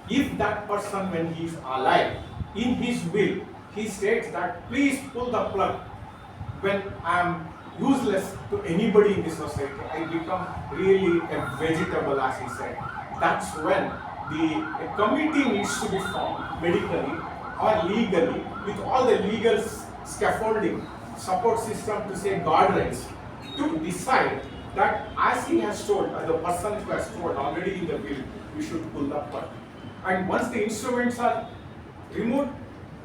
if that person, when he is alive, in his will, he states that please pull the plug. When I am useless to anybody in the society, I become really a vegetable, as he said. That's when a committee needs to be formed medically or legally with all the legal scaffolding, support system to say guardrails, to decide that as he has told, the person who has told already in the will, we should pull the plug. And once the instruments are removed,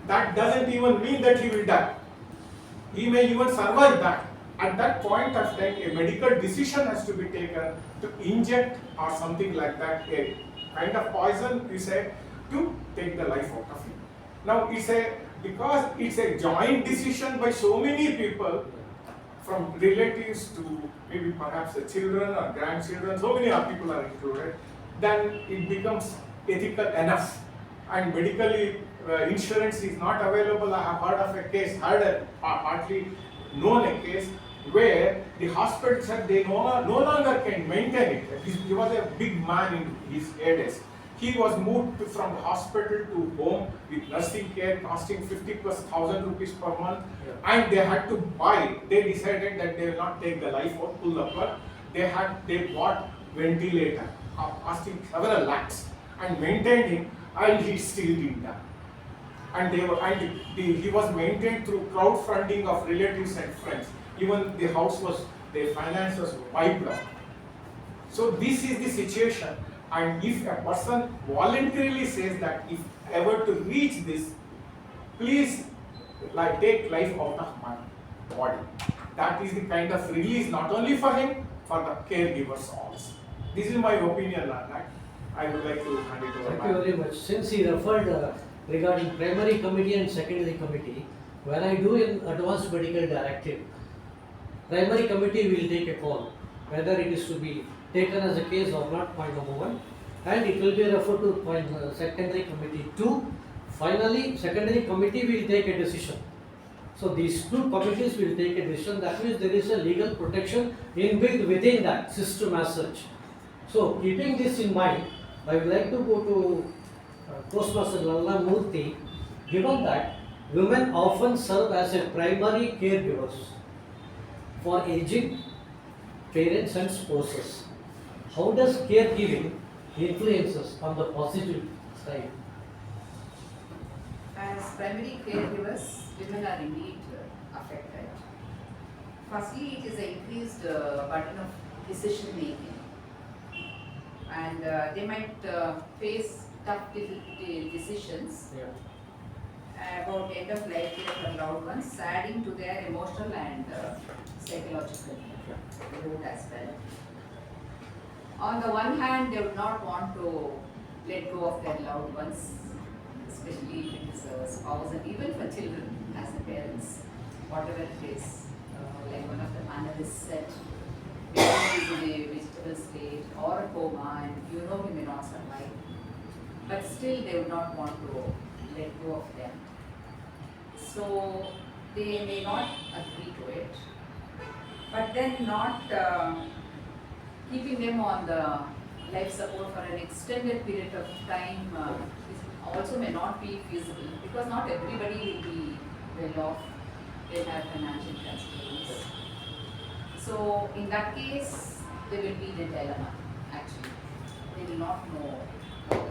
that doesn't even mean that he will die. He may even survive that. At that point of time, a medical decision has to be taken to inject or something like that, a kind of poison, you say, to take the life out of him. Now, because it's a joint decision by so many people, from relatives to maybe perhaps the children or grandchildren, so many people are included, then it becomes ethical enough. And medically, insurance is not available. I have heard of a case, partly known a case, where the hospital said they no longer can maintain it. He was a big man in his days. He was moved from hospital to home with nursing care costing 50,000 rupees per month, and they had to buy. They decided that they will not take the life out, pull the plug. They bought ventilator costing several lakhs and maintained him, and he still didn't die. And he was maintained through crowdfunding of relatives and friends. Even the house was, their finances were wiped out. So this is the situation. And if a person voluntarily says that if ever to reach this, please take life out of my body. That is the kind of release not only for him, for the caregivers also. This is my opinion on that. I would like to hand it over. Thank you very much. Since he referred regarding primary committee and secondary committee, when I do in advanced medical directive, primary committee will take a call whether it is to be taken as a case or not, point number one, and it will be referred to secondary committee 2. Finally, secondary committee will take a decision. So these two committees will take a decision. That means there is a legal protection inbuilt within that system as such. So keeping this in mind, I would like to go to Toastmaster Lalla Murthy. Given that women often serve as a primary caregivers for aging parents and spouses, how does caregiving influences on the positive side? As primary caregivers, women are indeed affected. Firstly, it is an increased burden of decision making, and they might face tough decisions about end of life care for loved ones, adding to their emotional and psychological load as well. On the one hand, they would not want to let go of their loved ones, especially if it is a spouse and even for children as the parents, whatever it is. Like one of the panelists said, baby is in a vegetable state or a coma and you know he may not survive. But still they would not want to let go of them. So they may not agree to it. But then not keeping them on the life support for an extended period of time also may not be feasible, because not everybody will be well off, they have financial constraints. So in that case, they will be in a dilemma actually. They will not know what to do.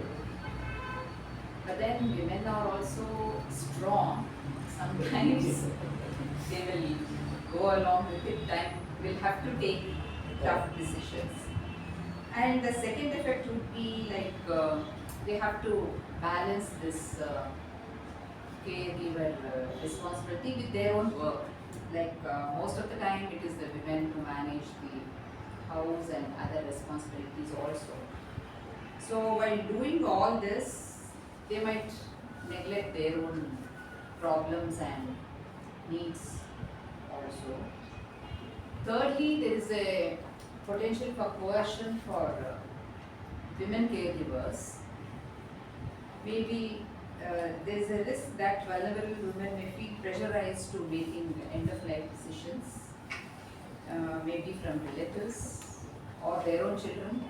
But then women are also strong. Sometimes they will go along with it, time will have to take tough decisions. And the second effect would be like they have to balance this caregiver responsibility with their own work. Like most of the time it is the women who manage the house and other responsibilities also. So while doing all this, they might neglect their own problems and needs also. Thirdly, there is a potential for coercion for women caregivers. Maybe there is a risk that vulnerable women may feel pressurized to making end-of-life decisions, maybe from relatives or their own children.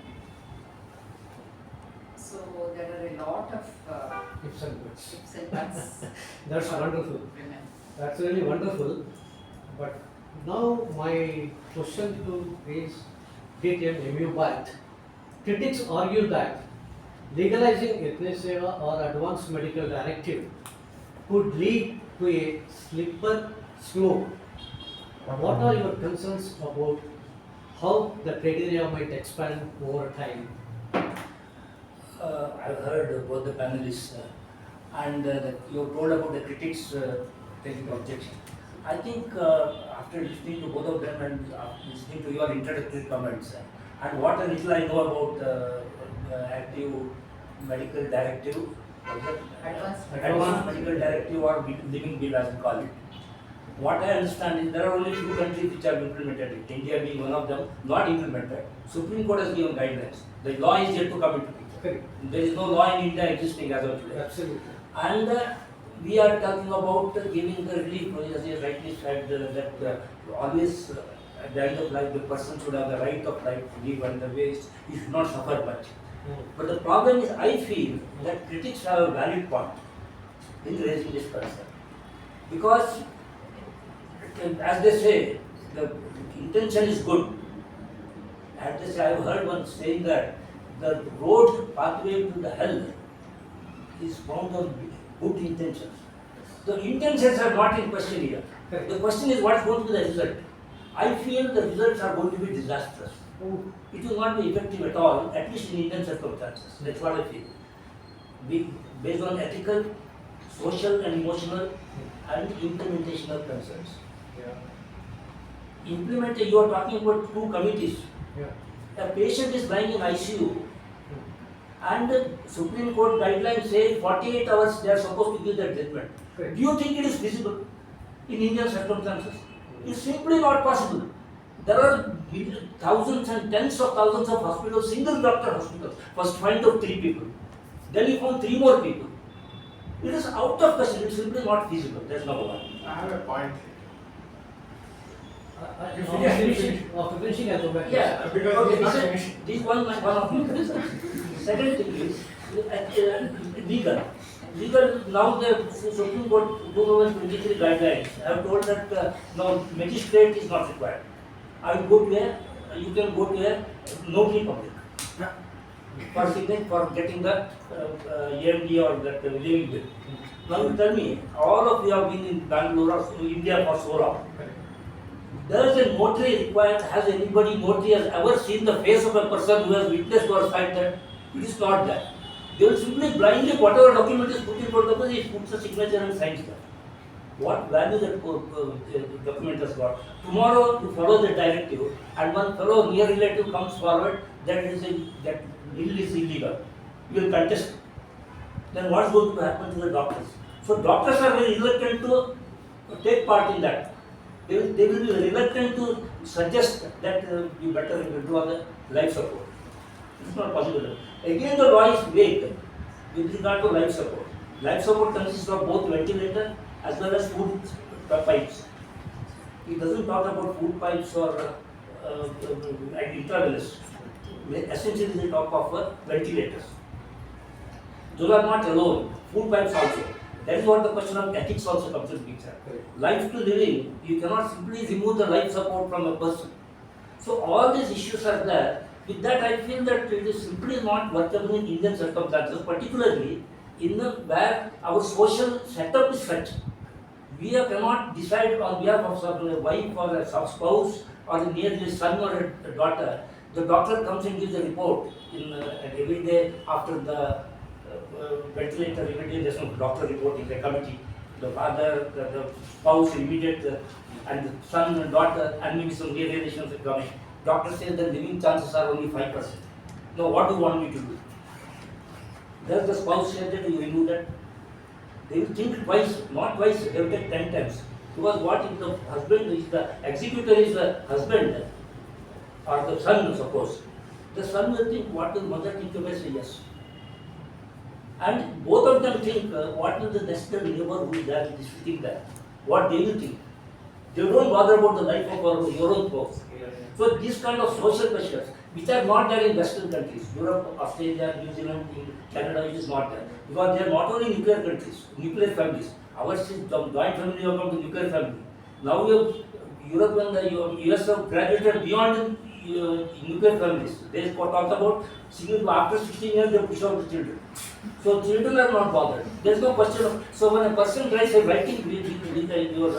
So there are a lot of Ifs and buts. ifs and buts. That's for wonderful. women. That's really wonderful. But now my question to is get an MU back. Critics argue that legalizing euthanasia or advanced medical directive could lead to a slippery slope. What are your concerns about how the criteria might expand over time? I've heard both the panelists and you told about the critics taking objection. I think after listening to both of them and listening to your introductory comments and what a little I know about active medical directive, advanced medical directive or living bill as we call it. What I understand is there are only few countries which have implemented it, India being one of them, not implemented. Supreme Court has given guidelines. The law is yet to come into picture. There is no law in India existing as of today. Absolutely. And we are talking about giving the relief, as you rightly said, that always at the end of life the person should have the right of life to live and the ways he should not suffer much. But the problem is, I feel that critics have a valid point in raising this concern. Because, as they say, the intention is good. As they say, I have heard one saying that the road pathway to the hell is found on good intentions. The intentions are not in question here. The question is what is going to be the result. I feel the results are going to be disastrous. It will not be effective at all, at least in Indian circumstances. That's what I feel. Based on ethical, social and emotional and implementational concerns. You are talking about two committees. A patient is lying in ICU and the Supreme Court guidelines say 48 hours they are supposed to give their judgment. Do you think it is feasible in Indian circumstances? It is simply not possible. There are thousands and tens of thousands of hospitals, single doctor hospitals. First find out 3 people. Then you found 3 more people. It is out of question. It is simply not feasible. That's number one. I have a point. After finishing, I'll go back. Yeah, Because okay, he's not finishing. this one of my concerns. Second thing is legal. Legal, now the Supreme Court 2023 guidelines have told that now magistrate is not required. I will go to a, you can go to a notary public. for signature for getting the EMD or that living bill. Now you tell me, all of you have been in Bangalore or India for so long. Does a notary required, has anybody notary has ever seen the face of a person who has witnessed or signed that? It is not that. They will simply blindly, whatever document is put in front of us, he puts a signature and signs that. What value that document has got? Tomorrow you follow the directive and one fellow near relative comes forward that that bill is illegal. You will contest. Then what is going to happen to the doctors? So doctors are very reluctant to take part in that. They will be reluctant to suggest that you better withdraw the life support. It's not possible. Again, the law is vague with regard to life support. Life support consists of both ventilator as well as food pipes. It doesn't talk about food pipes or intravenous. Essentially, they talk of ventilators. Those are not alone. Food pipes also. That is what the question of ethics also comes into picture. Life to living, you cannot simply remove the life support from a person. So all these issues are there. With that, I feel that it is simply not workable in Indian circumstances, particularly in where our social setup is such. We cannot decide on behalf of a wife or a spouse or nearly a son or a daughter. The doctor comes and gives a report every day after the ventilator, every day there's no doctor report in the committee. The father, the spouse, immediate, and the son and daughter, and maybe some near relations are coming. Doctor says the living chances are only 5%. Now, what do you want me to do? Does the spouse say that you remove that? They will think twice, not twice, they will take 10 times. Because what if the husband is the executor is the husband or the son, suppose? The son will think, what will mother think? They may say yes. And both of them think, what will the next door neighbor who is there, is sitting there, what they will think. They don't bother about the life of your own spouse. So these kind of social pressures, which are not there in Western countries, Europe, Australia, New Zealand, Canada, it is not there. Because they are not only nuclear countries, nuclear families. Ours is joint family, you come to nuclear family. Now Europe and the US have graduated beyond nuclear families. They talk about after 16 years they push out the children. So children are not bothered. There is no question of, so when a person writes a writing your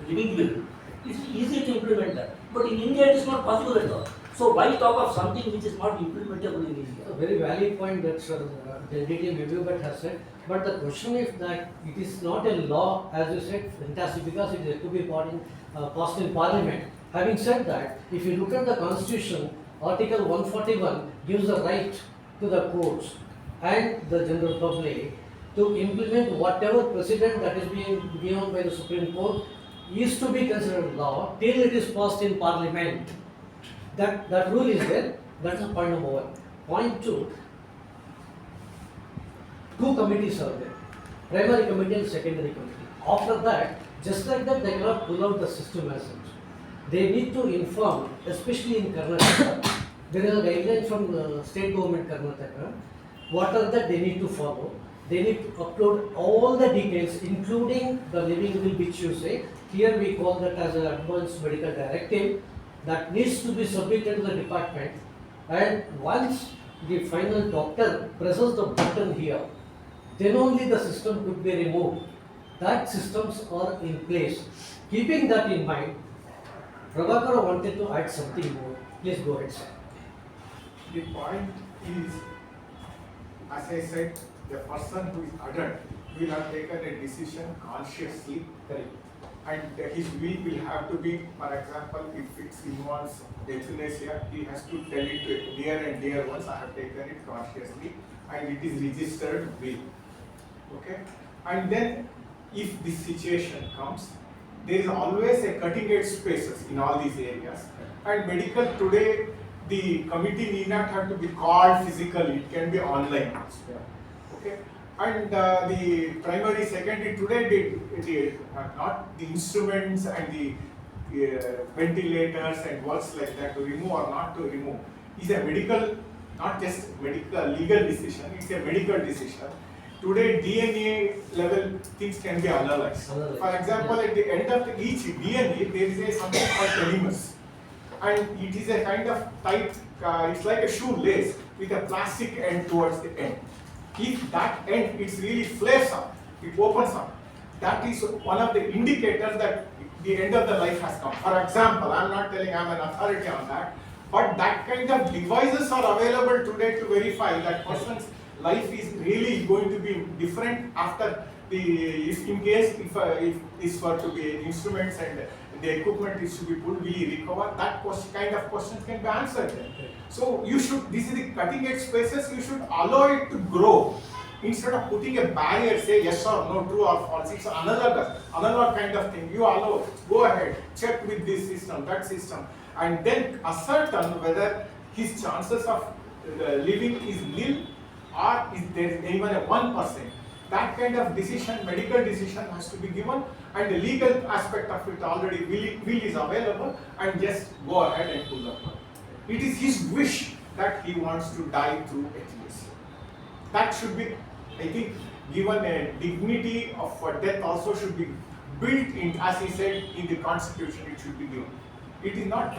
living will, it's easy to implement that. But in India it is not possible at all. So why talk of something which is not implementable in India? A very valid point that Sir Delgate Vijay has said. But the question is that it is not a law, as you said, fantastic, because it is to be passed in Parliament. Having said that, if you look at the Constitution, Article 141 gives the right to the courts and the general public to implement whatever precedent that is being given by the Supreme Court is to be considered law till it is passed in Parliament. That rule is there. That's point number one. Point two, two committees are there, primary committee and secondary committee. After that, just like that, they cannot pull out the system as such. They need to inform, especially in Karnataka. There is a guideline from the state government Karnataka. What are that they need to follow? They need to upload all the details, including the living will, which you say. Here we call that as an advanced medical directive that needs to be submitted to the department. And once the final doctor presses the button here, then only the system could be removed. That systems are in place. Keeping that in mind, Prabhakar wanted to add something more. Please go ahead, sir. The point is, as I said, the person who is adult will have taken a decision consciously. Correct. And his will have to be, for example, if it involves euthanasia, he has to tell it to dear and dear ones, I have taken it consciously, and it is registered will. Okay? And then, if this situation comes, there is always a cutting edge spaces in all these areas. And medical today, the committee need not have to be called physically, it can be online. Okay? And the primary, secondary, today not the instruments and the ventilators and works like that to remove or not to remove is a medical, not just medical, legal decision, it's a medical decision. Today DNA level things can be analyzed. For example, at the end of each DNA there is something called telomeres. and it is a kind of tight, it's like a shoelace with a plastic end towards the end. If that end, it's really flares up, it opens up, that is one of the indicators that the end of the life has come. For example, I'm not telling I'm an authority on that, but that kind of devices are available today to verify that person's life is really going to be different after if in case if this were to be instruments and the equipment is to be pulled, will he recover? That kind of questions can be answered. So you should, this is the cutting edge spaces, you should allow it to grow. Instead of putting a barrier, say yes or no, true or false, it's another kind of thing. You allow, go ahead, check with this system, that system, and then ascertain whether his chances of living is nil or is there even a 1%. That kind of decision, medical decision has to be given, and the legal aspect of it already will is available, and just go ahead and pull the plug. It is his wish that he wants to die through atheism. That should be, I think, given a dignity of death also should be built in, as he said, in the constitution it should be given. It is not,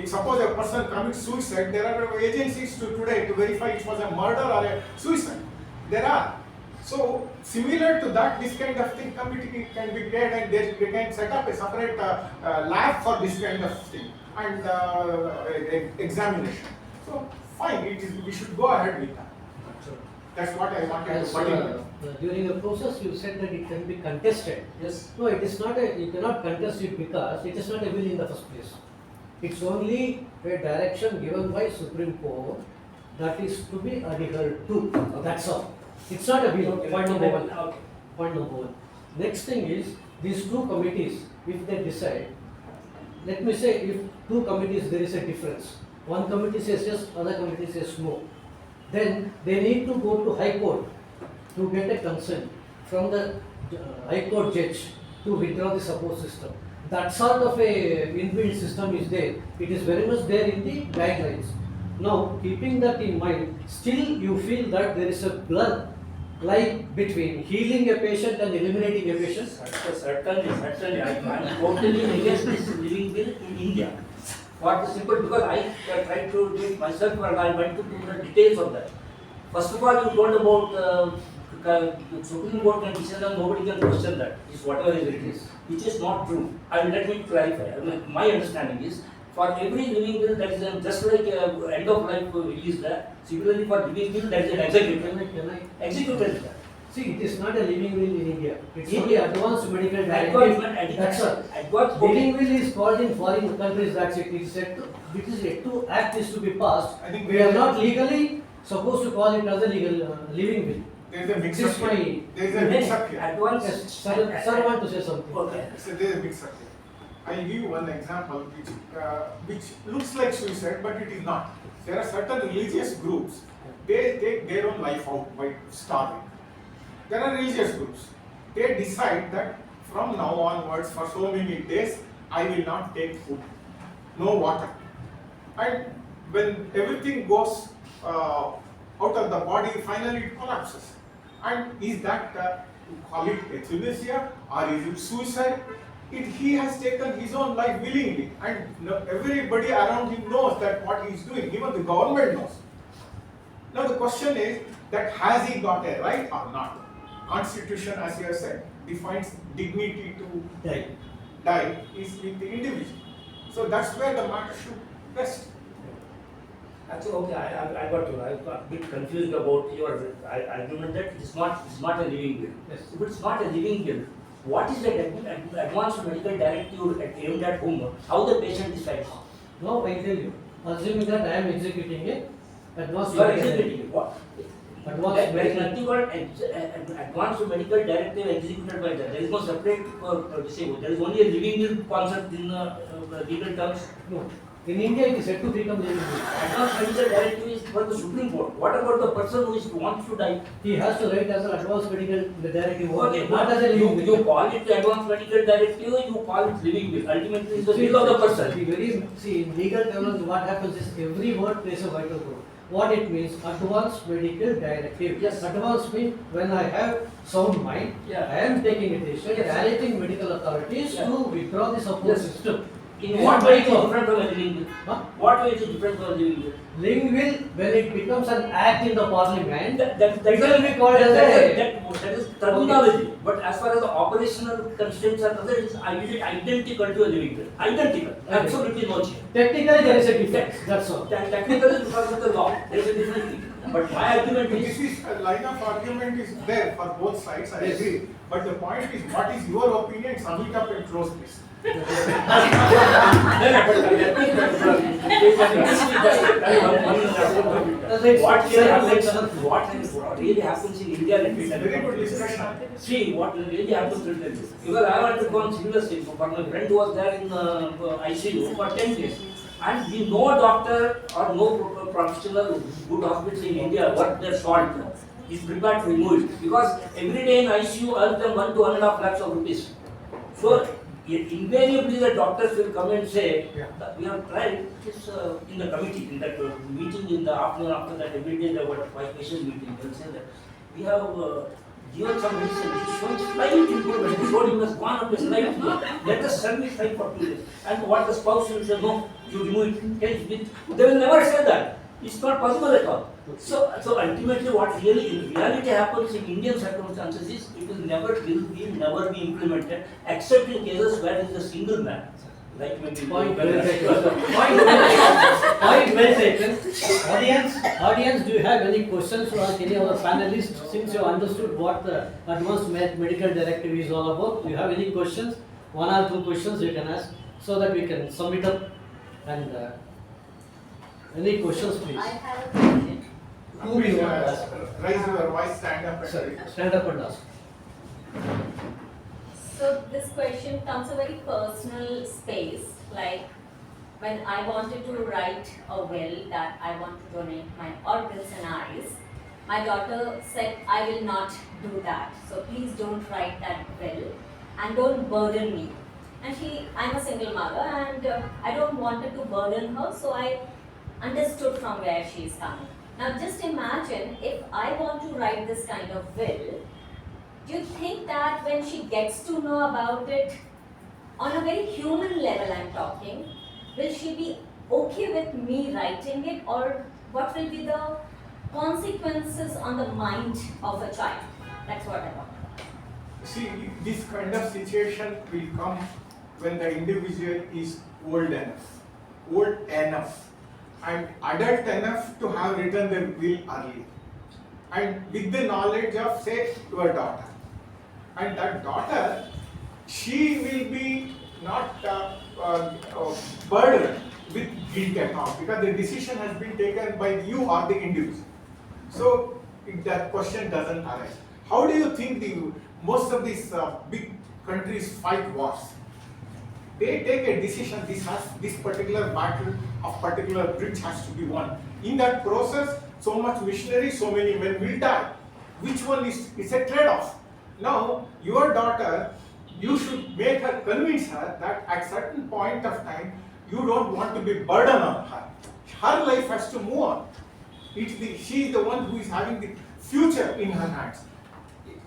suppose a person commits suicide, there are agencies today to verify it was a murder or a suicide. There are. So, similar to that, this kind of thing committee can be created, and they can set up a separate lab for this kind of thing and examination. So, fine, we should go ahead with that. That's what I wanted to put in. During the process, you said that it can be contested. Yes. No, it is not you cannot contest it because it is not a will in the first place. It's only a direction given by Supreme Court that is to be adhered to. That's all. It's not a will. Point number one. Okay. Point number one. Next thing is, these two committees, if they decide, let me say if two committees there is a difference. One committee says yes, other committee says no. Then they need to go to High Court to get a consent from the High Court judge to withdraw the support system. That sort of a inbuilt system is there. It is very much there in the guidelines. Now, keeping that in mind, still you feel that there is a blur line between healing a patient and eliminating a patient? Certainly. I'm totally against this living will in India. For the simple, because I tried to do it myself and I went to do the details of that. First of all, you told about the Supreme Court can decide and nobody can question that. Is whatever it is. Which is not true. And let me clarify. My understanding is, for every living will, there is just like end of life release there. Similarly, for living will, there is an executed. Can I executed. See, it is not a living will in India. It's only advanced medical directive. That's all. Living will is called in foreign countries. That's it. It is yet to act is to be passed. I think we are not legally supposed to call it as a legal living will. There is a mix-up here. There is a mix-up here. Yes, sir want to say something. Okay. So there is a mix-up here. I will give you one example which looks like suicide, but it is not. There are certain religious groups, they take their own life out by starving. There are religious groups, they decide that from now onwards for so many days, I will not take food, no water. And when everything goes out of the body, finally it collapses. And is that, call it euthanasia or is it suicide? He has taken his own life willingly, and everybody around him knows that what he is doing, even the government knows. Now the question is that has he got a right or not? Constitution, as you have said, defines dignity to die is with the individual. So that's where the matter should rest. Actually, okay, I got you. I got a bit confused about your argument that it's not a living will. Yes. If it's not a living will, what is the advanced medical directive aimed at whom? How the patient decides? Now I tell you, assuming that I am executing it, advanced You are medical executing it. What? Advanced There is medical. nothing called advanced medical directive executed by that. There is no separate disabled. There is only a living will concept in legal terms. No. In India, it is said to become living will. Advanced medical directive is for the Supreme Court. What about the person who wants to die? He has to write as an advanced medical directive, Okay, not as a living will. you call it advanced medical directive, you call it living will. Ultimately, it's the will of the person. See, in legal terms, what happens is every word plays a vital role. What it means, advanced medical directive. Yes. Advanced means when I have sound mind, Yeah. I am taking a decision, Yes. directing medical authorities Yeah. to withdraw the support Yes. system. In what way it is different from a living will? Huh? What way it is different from a living will? Living will, when it becomes an act in the parliament, That it will be called as a... that is terminology. But as far as the operational constraints are concerned, it is identical to a living will. Identical. Absolutely no change. Technically there is a difference, that's all. Technically, because of the law, there is a difference. But my argument is... This is a line of argument is there for both sides, I agree. But the point is, what is your opinion? Sum it up and close this. What really happens in India, let me tell you. Very good discussion. See, what really happens in India. Because I wanted to go on similar stage, but my friend was there in ICU for 10 days. And we no doctor or no professional good hospital in India worth their salt is prepared to remove it. Because every day in ICU earns them 1 to 1.5 lakhs of rupees. So invariably the doctors will come and say, that we have tried this in the committee, in that meeting in the afternoon after that, every day there were 5 patient meeting. They will say that we have given some medicine, which is showing slight improvement. The sodium has gone up a slight. Let us service right for 2 days. And what the spouse will say, no, you remove it. They will never say that. It's not possible at all. So ultimately what really in reality happens in Indian circumstances is it will never be implemented except in cases where it is a single man. Like maybe Point well taken. Audience, do you have any questions to ask any of the panelists? Since you understood what the advanced medical directive is all about, do you have any questions? 1 or 2 questions you can ask so that we can sum it up. And any questions, please? I have a question. Who do you want to ask? Raise your voice, stand up. Stand up and ask. So this question comes a very personal space, like when I wanted to write a will that I want to donate my organs and eyes, my daughter said I will not do that. So please don't write that will and don't burden me. And I'm a single mother and I don't wanted to burden her, so I understood from where she is coming. Now just imagine if I want to write this kind of will, do you think that when she gets to know about it, on a very human level I'm talking, will she be okay with me writing it, or what will be the consequences on the mind of a child? That's what I want. See, this kind of situation will come when the individual is old enough and adult enough to have written their will early, and with the knowledge of, say, your daughter. And that daughter, she will be not burdened with guilt and all, because the decision has been taken by you or the individual. So that question doesn't arise. How do you think most of these big countries fight wars? They take a decision, this particular battle of particular bridge has to be won. In that process, so much missionary, so many men will die. Which one is, it's a trade-off. Now, your daughter, you should make her, convince her that at certain point of time, you don't want to be burden on her. Her life has to move on. She is the one who is having the future in her hands.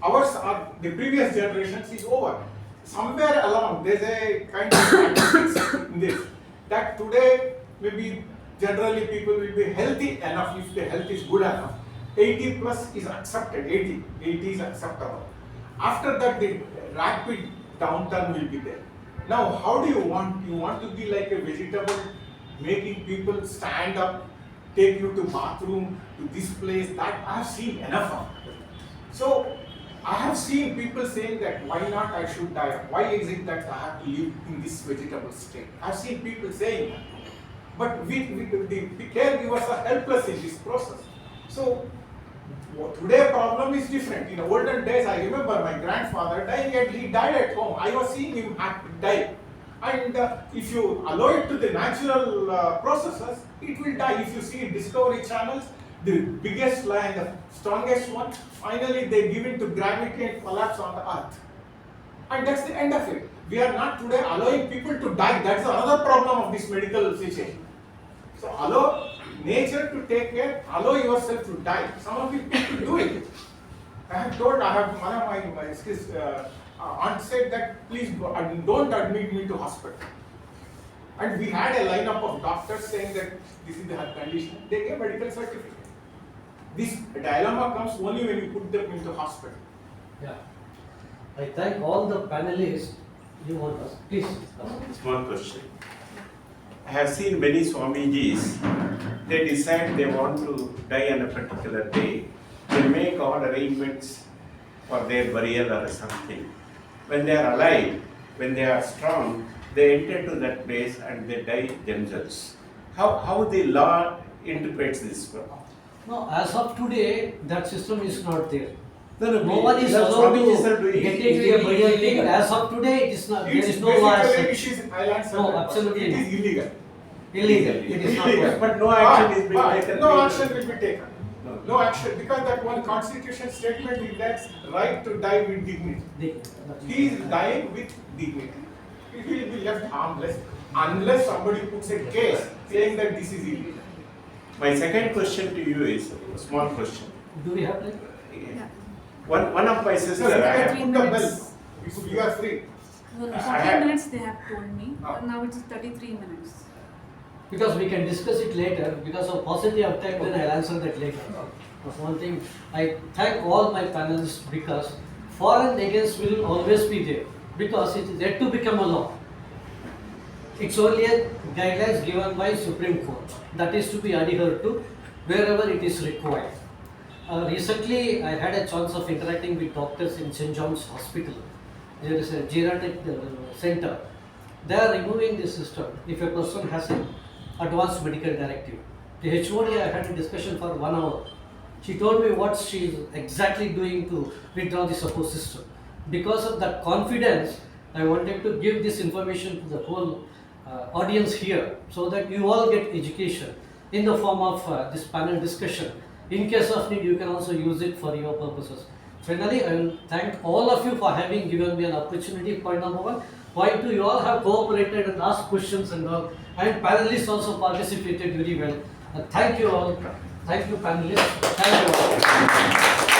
Ours, the previous generations is over. Somewhere along, there's a kind of statistics in this, that today, maybe generally people will be healthy enough if the health is good enough. 80 plus is accepted, 80 is acceptable. After that, the rapid downturn will be there. Now, how do you want? You want to be like a vegetable, making people stand up, take you to bathroom, to this place, that I have seen enough of. So, I have seen people saying that why not I should die? Why is it that I have to live in this vegetable state? I have seen people saying that. But the caregivers are helpless in this process. So today problem is different. In olden days, I remember my grandfather dying and he died at home. I was seeing him die. And if you allow it to the natural processes, it will die. If you see Discovery channels, the biggest lion, the strongest one, finally they give in to gravity and collapse on the earth. And that's the end of it. We are not today allowing people to die. That's another problem of this medical situation. So allow nature to take care, allow yourself to die. Some of you people do it. I have one of my aunt said that please don't admit me to hospital. And we had a lineup of doctors saying that this is her condition. They gave medical certificate. This dilemma comes only when you put them into hospital. Yeah. I thank all the panelists. You want us? Please. Small question. I have seen many Swamijis, they decide they want to die on a particular day. They make all arrangements for their burial or something. When they are alive, when they are strong, they enter to that place and they die themselves. How the law interprets this? No, as of today, that system is not there. No one is allowed to get into a burial thing. As of today, it is not. There is no law. No, absolutely It is illegal. Illegal. It is not possible. But no action is being taken. No action will be taken. No action, because that one constitution statement is that right to die with dignity. He is dying with dignity. He will be left harmless unless somebody puts a case saying that this is illegal. My second question to you is a small question. Do we have like? One of my sisters. Sir, I have put the bell. You are free. No, I 15 had- minutes they have told me. Now it's 33 minutes. Because we can discuss it later. Because of paucity of time, then I'll answer that later. That's one thing. I thank all my panelists because for and against will always be there. Because it is yet to become a law. It's only a guidelines given by Supreme Court that is to be adhered to wherever it is required. Recently, I had a chance of interacting with doctors in St. John's Hospital. There is a geriatric center. They are removing this system if a person has an advanced medical directive. The HOD, I had a discussion for 1 hour. She told me what she is exactly doing to withdraw the support system. Because of that confidence, I wanted to give this information to the whole audience here so that you all get education in the form of this panel discussion. In case of need, you can also use it for your purposes. Finally, I will thank all of you for having given me an opportunity, point number one. Point two, you all have cooperated and asked questions and all. And panelists also participated very well. Thank you all. Thank you, panelists. Thank you all.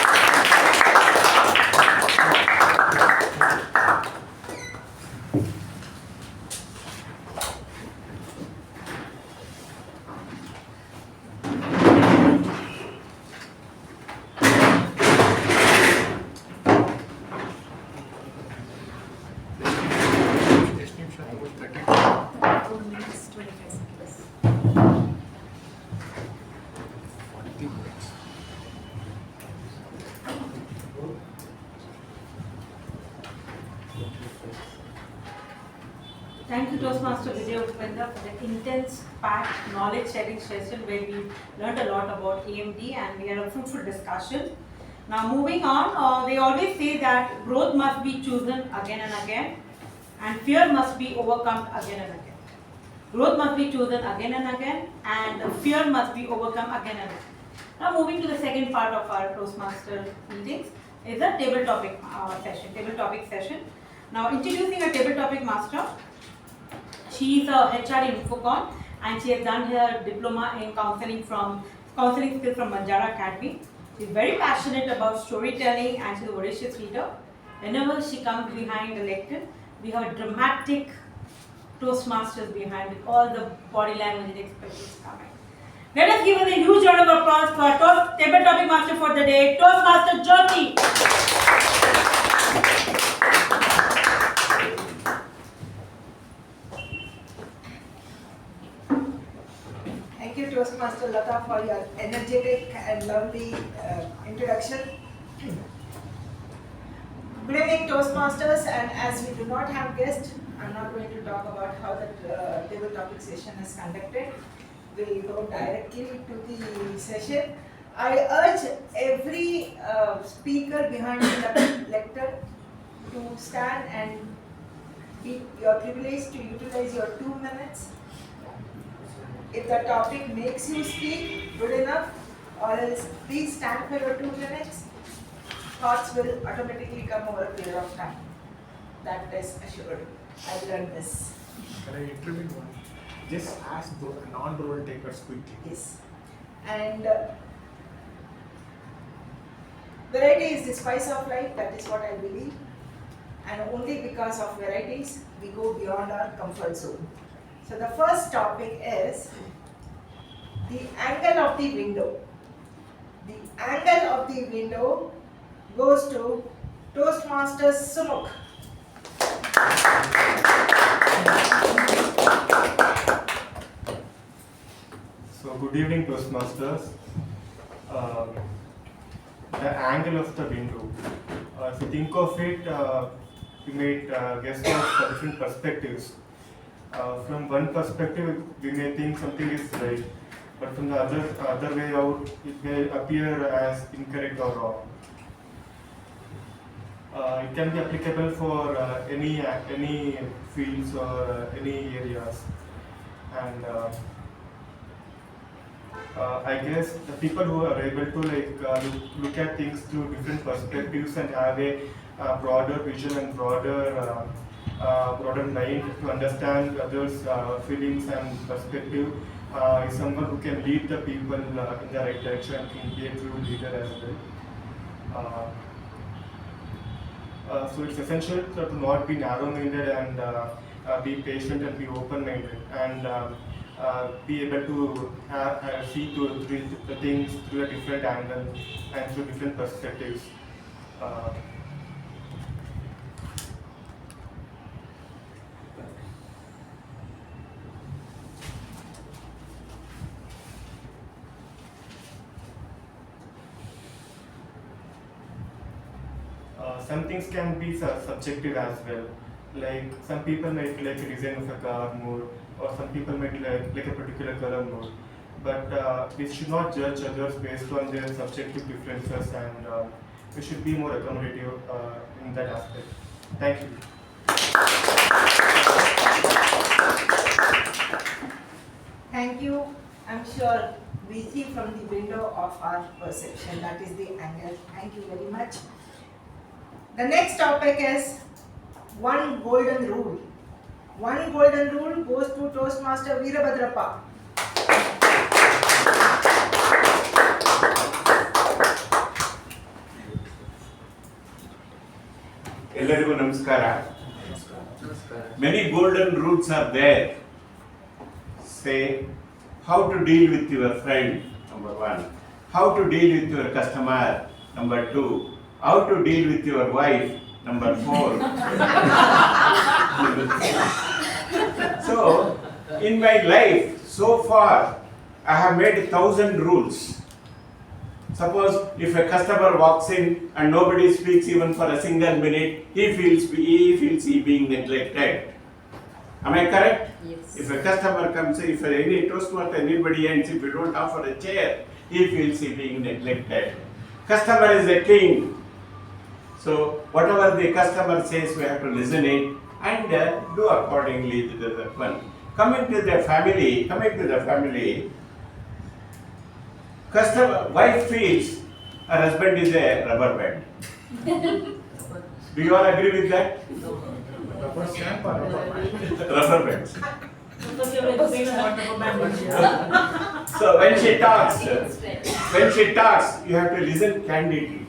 Thank you, Toastmaster Vijay Upendra, for the intense, packed knowledge sharing session where we learned a lot about AMD and we had a fruitful discussion. Now, moving on, they always say that growth must be chosen again and again, and fear must be overcome again and again. Growth must be chosen again and again, and fear must be overcome again and again. Now, moving to the second part of our Toastmaster meetings is a table topic session. Now, introducing a table topic master. She is a HR in Infocon and she has done her diploma in counseling skills from Banjara Academy. She is very passionate about storytelling and she is a voracious reader. Whenever she comes behind the lectern, we have a dramatic Toastmasters behind with all the body language and expressions coming. Let us give her a huge round of applause for our table topic master for the day, Toastmaster Jyothi. Thank you, Toastmaster Latha, for your energetic and lovely introduction. Good evening, Toastmasters, and as we do not have guests, I'm not going to talk about how the table topic session is conducted. We'll go directly to the session. I urge every speaker behind the lectern to stand and you're privileged to utilize your 2 minutes. If the topic makes you speak, good enough, or else please stand for your 2 minutes. Thoughts will automatically come over a period of time. That is assured. I've learned this. Can I intervene one? Just ask the non-role takers quickly. Yes. And variety is the spice of life, that is what I believe. And only because of varieties, we go beyond our comfort zone. So the first topic is the angle of the window. The angle of the window goes to Toastmasters Sumukh. So good evening, Toastmasters. The angle of the window. If you think of it, you may guess of different perspectives. From one perspective, we may think something is right, but from the other way out, it may appear as incorrect or wrong. It can be applicable for any fields or any areas, and I guess the people who are able to look at things through different perspectives and have a broader vision and broader mind to understand others' feelings and perspective is someone who can lead the people in the right direction and can be a true leader as well. So it's essential to not be narrow-minded and be patient and be open-minded and be able to see the things through a different angle and through different perspectives. Some things can be subjective as well. Like some people might like a design of a car more, or some people might like a particular color more. But we should not judge others based on their subjective differences, and we should be more accommodative in that aspect. Thank you. Thank you. I'm sure we see from the window of our perception, that is the angle. Thank you very much. The next topic is one golden rule. One golden rule goes to Toastmaster Veerabadrappa. Ellarigu namaskara. Many golden rules are there. Say, how to deal with your friend, number one. How to deal with your customer, number two. How to deal with your wife, number 4. So, in my life, so far, I have made 1,000 rules. Suppose if a customer walks in and nobody speaks even for a single minute, he feels he being neglected. Am I correct? Yes. If a customer comes, if any Toastmaster, anybody ends, if you don't offer a chair, he feels he being neglected. Customer is a king. So whatever the customer says, we have to listen it and do accordingly to that one. Coming to the family, wife feels her husband is a rubber band. Do you all agree with that? Rubber stamp or rubber band? Rubber bands. So when she talks, you have to listen candidly.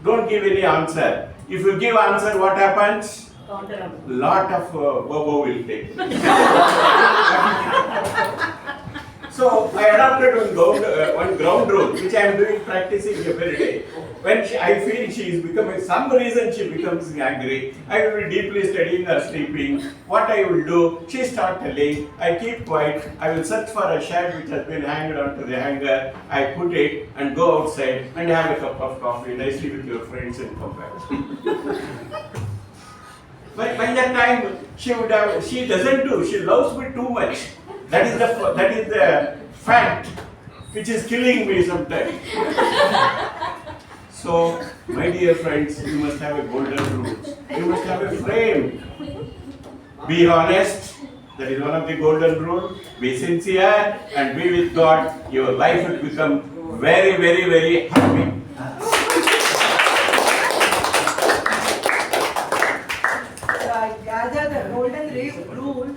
Don't give any answer. If you give answer, what happens? Lot of bobo will take. So I adopted one ground rule, which I am doing practicing every day. When I feel she is becoming, some reason she becomes angry, I will be deeply studying or sleeping. What I will do, she start telling, I keep quiet, I will search for a shirt which has been hanged onto the hanger, I put it and go outside and have a cup of coffee nicely with your friends and come back. But by that time, she doesn't do, she loves me too much. That is the fact which is killing me sometimes. So, my dear friends, you must have a golden rule. You must have a frame. Be honest. That is one of the golden rules. Be sincere and be with God. Your life will become very, very, very happy. So I gather the golden rule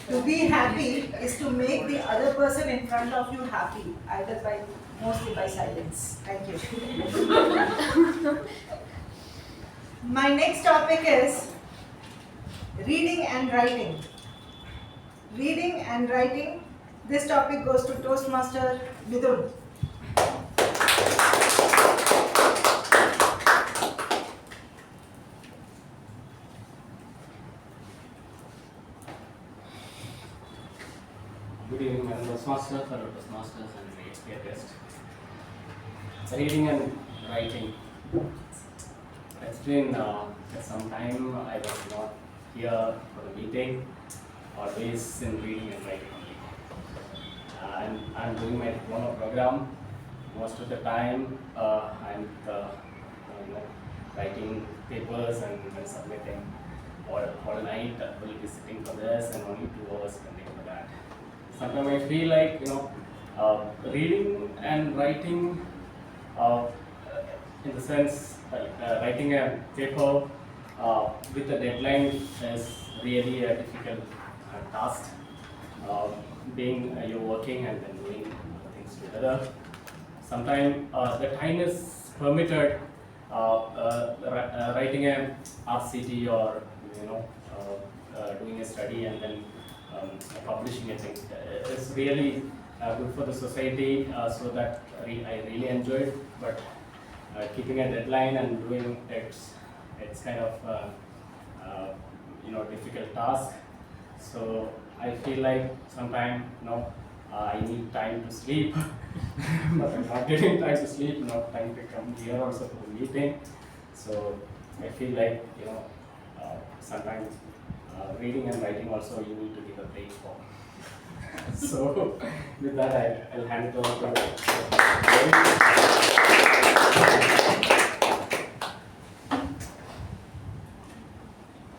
to be happy is to make the other person in front of you happy, mostly by silence. Thank you. My next topic is reading and writing. Reading and writing. This topic goes to Toastmaster Mithun. Good evening, Madam Toastmaster, fellow Toastmasters, and HPA guests. Reading and writing. It's been some time I was not here for the meeting, always in reading and writing only. I'm doing my diploma program. Most of the time I'm writing papers and then submitting. All night I will be sitting for this and only 2 hours spending for that. Sometimes I feel like, reading and writing, in the sense, writing a paper with a deadline is really a difficult task. Being you're working and then doing things together. Sometimes the time is permitted. Writing a RCT or doing a study and then publishing a thing is really good for the society, so that I really enjoy it. But keeping a deadline and doing it's kind of difficult task. So I feel like sometimes I need time to sleep, but I'm not getting time to sleep. Not time to come here also for the meeting. So I feel like sometimes reading and writing also you need to give a break for. So with that I'll hand it over to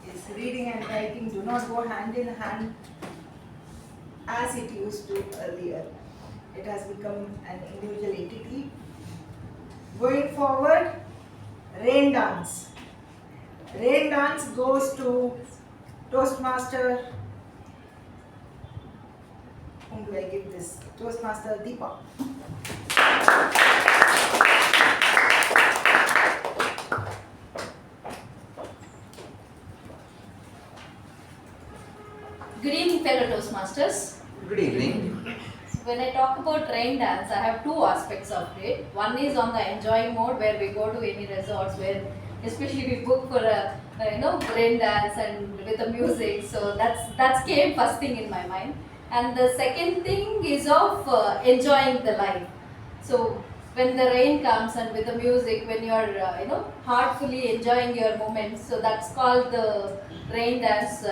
Yes, reading and writing do not go hand in hand as it used to earlier. It has become an individual entity. Going forward, rain dance. Rain dance goes to Toastmaster. Whom do I give this? Toastmaster Deepa. Good evening, fellow Toastmasters. Good evening. So when I talk about rain dance, I have 2 aspects of it. One is on the enjoying mode, where we go to any resorts where, especially we book for a rain dance and with the music. So that's came first thing in my mind. And the second thing is of enjoying the life. So when the rain comes and with the music, when you are heartfully enjoying your moments, so that's called the rain dance.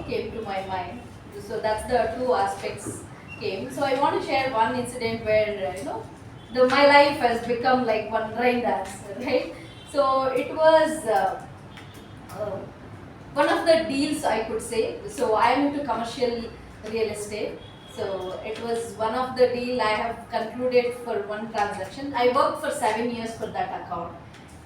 Came to my mind. So that's the 2 aspects came. So I want to share one incident where my life has become like one rain dance, right? So it was one of the deals, I could say. So I am into commercial real estate. So it was one of the deal I have concluded for one transaction. I worked for 7 years for that account,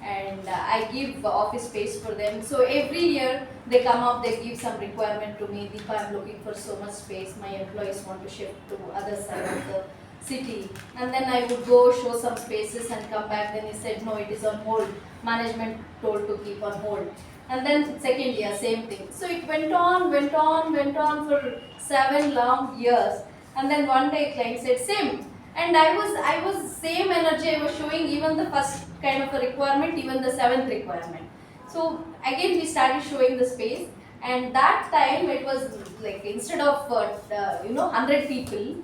and I give office space for them. So every year they come up, they give some requirement to me. Deepa, I'm looking for so much space. My employees want to shift to other side of the city. And then I would go show some spaces and come back. Then he said, no, it is on hold. Management told to keep on hold. And then second year, same thing. So it went on for 7 long years. And then one day client said, same. And I was same energy I was showing, even the first kind of a requirement, even the 7th requirement. So again we started showing the space, and that time it was like instead of 100 people,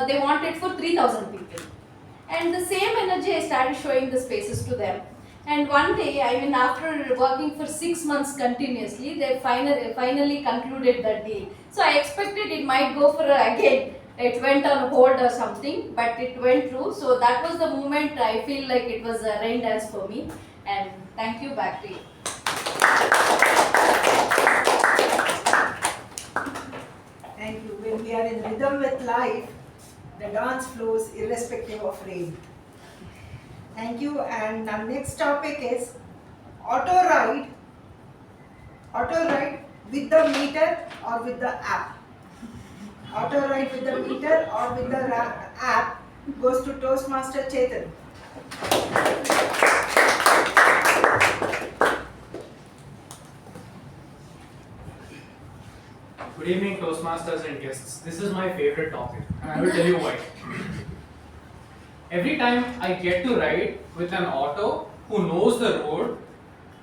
they wanted for 3,000 people. And the same energy I started showing the spaces to them. And one day, after working for 6 months continuously, they finally concluded that deal. So I expected it might go for again. It went on hold or something, but it went through. So that was the moment I feel like it was a rain dance for me. And thank you, back to you. Thank you. When we are in rhythm with life, the dance flows irrespective of rain. Thank you. And our next topic is auto ride with the meter or with the app. Auto ride with the meter or with the app goes to Toastmaster Chetan. Good evening, Toastmasters and guests. This is my favorite topic, and I will tell you why. Every time I get to ride with an auto who knows the road,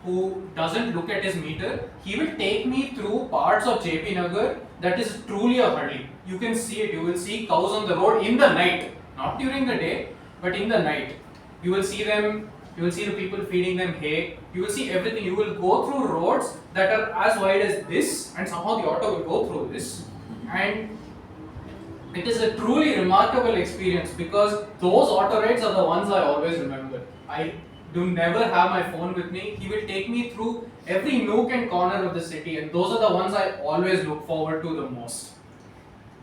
who doesn't look at his meter, he will take me through parts of JP Nagar that is truly a hurry. You can see it. You will see cows on the road in the night, not during the day, but in the night. You will see them. You will see the people feeding them hay. You will see everything. You will go through roads that are as wide as this, and somehow the auto will go through this. And it is a truly remarkable experience because those auto rides are the ones I always remember. I do never have my phone with me. He will take me through every nook and corner of the city, and those are the ones I always look forward to the most.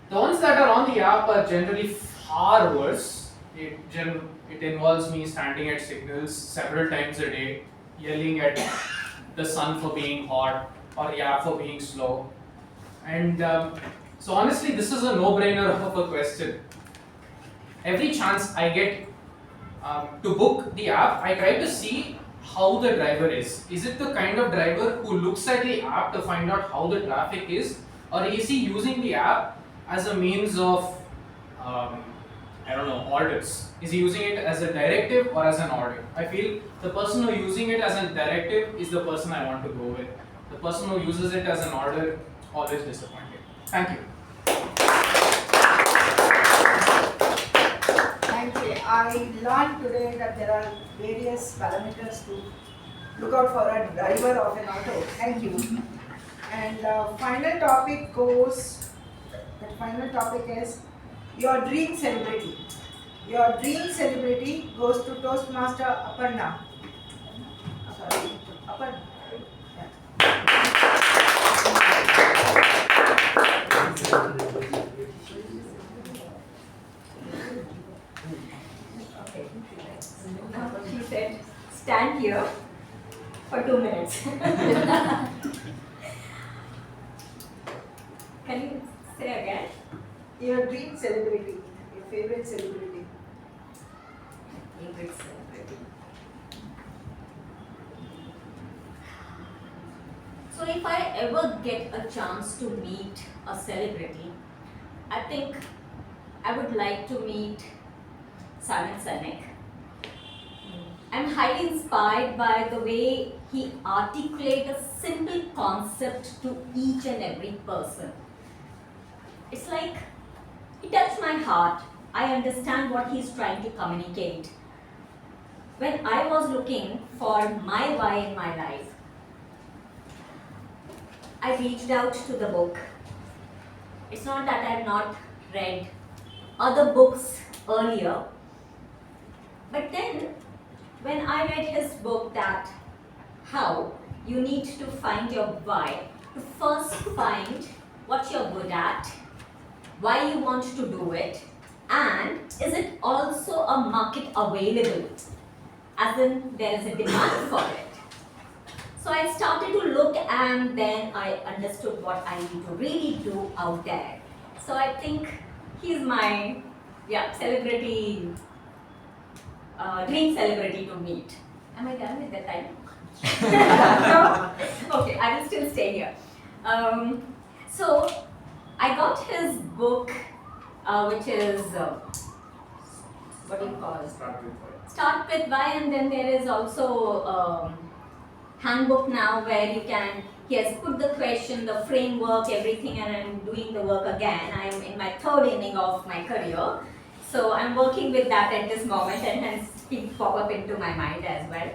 The ones that are on the app are generally far worse. It involves me standing at signals several times a day, yelling at the sun for being hot or the app for being slow. And so honestly, this is a no-brainer of a question. Every chance I get to book the app, I try to see how the driver is. Is it the kind of driver who looks at the app to find out how the traffic is, or is he using the app as a means of orders? Is he using it as a directive or as an order? I feel the person who using it as a directive is the person I want to go with. The person who uses it as an order, always disappointed. Thank you. Thank you. I learned today that there are various parameters to look out for a driver of an auto. Thank you. And final topic is your dream celebrity. Your dream celebrity goes to Toastmaster Aparna. Sorry, Aparna. She said, stand here for 2 minutes. Can you say again? Your dream celebrity, your favorite celebrity. Favorite celebrity. So if I ever get a chance to meet a celebrity, I think I would like to meet Simon Sinek. I'm highly inspired by the way he articulates a simple concept to each and every person. It's like he touched my heart. I understand what he's trying to communicate. When I was looking for my why in my life, I reached out to the book. It's not that I have not read other books earlier, but then when I read his book that how you need to find your why, to first find what you're good at, why you want to do it, and is it also a market available, as in there is a demand for it. So I started to look and then I understood what I need to really do out there. So I think he's my celebrity, dream celebrity to meet. Am I done with the time? No? Okay, I will still stay here. So I got his book, which is, what do you call it? Start with why, and then there is also handbook now where he has put the question, the framework, everything, and I'm doing the work again. I'm in my 3rd inning of my career. So I'm working with that at this moment, and hence it pop up into my mind as well.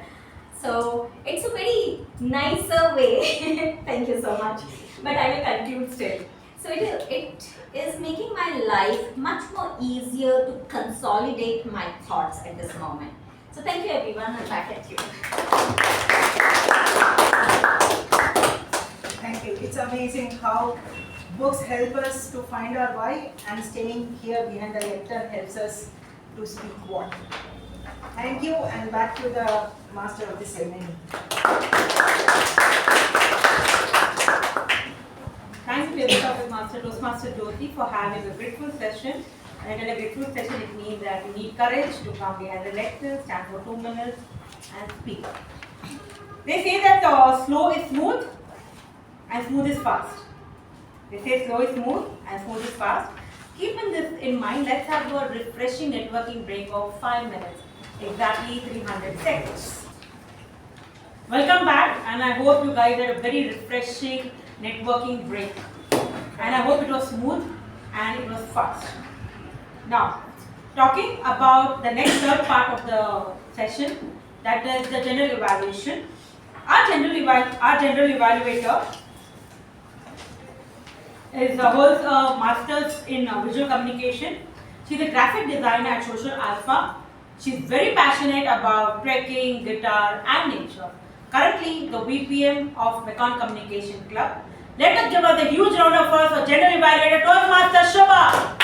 So it's a very nicer way, thank you so much, but I will conclude still. So it is making my life much more easier to consolidate my thoughts at this moment. So thank you everyone, and back at you. Thank you. It's amazing how books help us to find our why, and staying here behind the lectern helps us to speak what. Thank you, and back to the master of the ceremony. Thanks to the topic master, Toastmaster Jyothi, for having a grateful session. And in a grateful session, it means that you need courage to come behind the lectern, stand for 2 minutes, and speak. They say that slow is smooth, and smooth is fast. They say slow is smooth and smooth is fast. Keeping this in mind, let's have a refreshing networking break of 5 minutes, exactly 300 seconds. Welcome back, and I hope you guys had a very refreshing networking break. And I hope it was smooth and it was fast. Now, talking about the next third part of the session, that is the general evaluation. Our general evaluator holds a master's in visual communication. She's a graphic designer at Social Alpha. She's very passionate about trekking, guitar, and nature. Currently, the VPM of Mekon Communication Club. Let us give us a huge round of applause for general evaluator Toastmaster Shuba.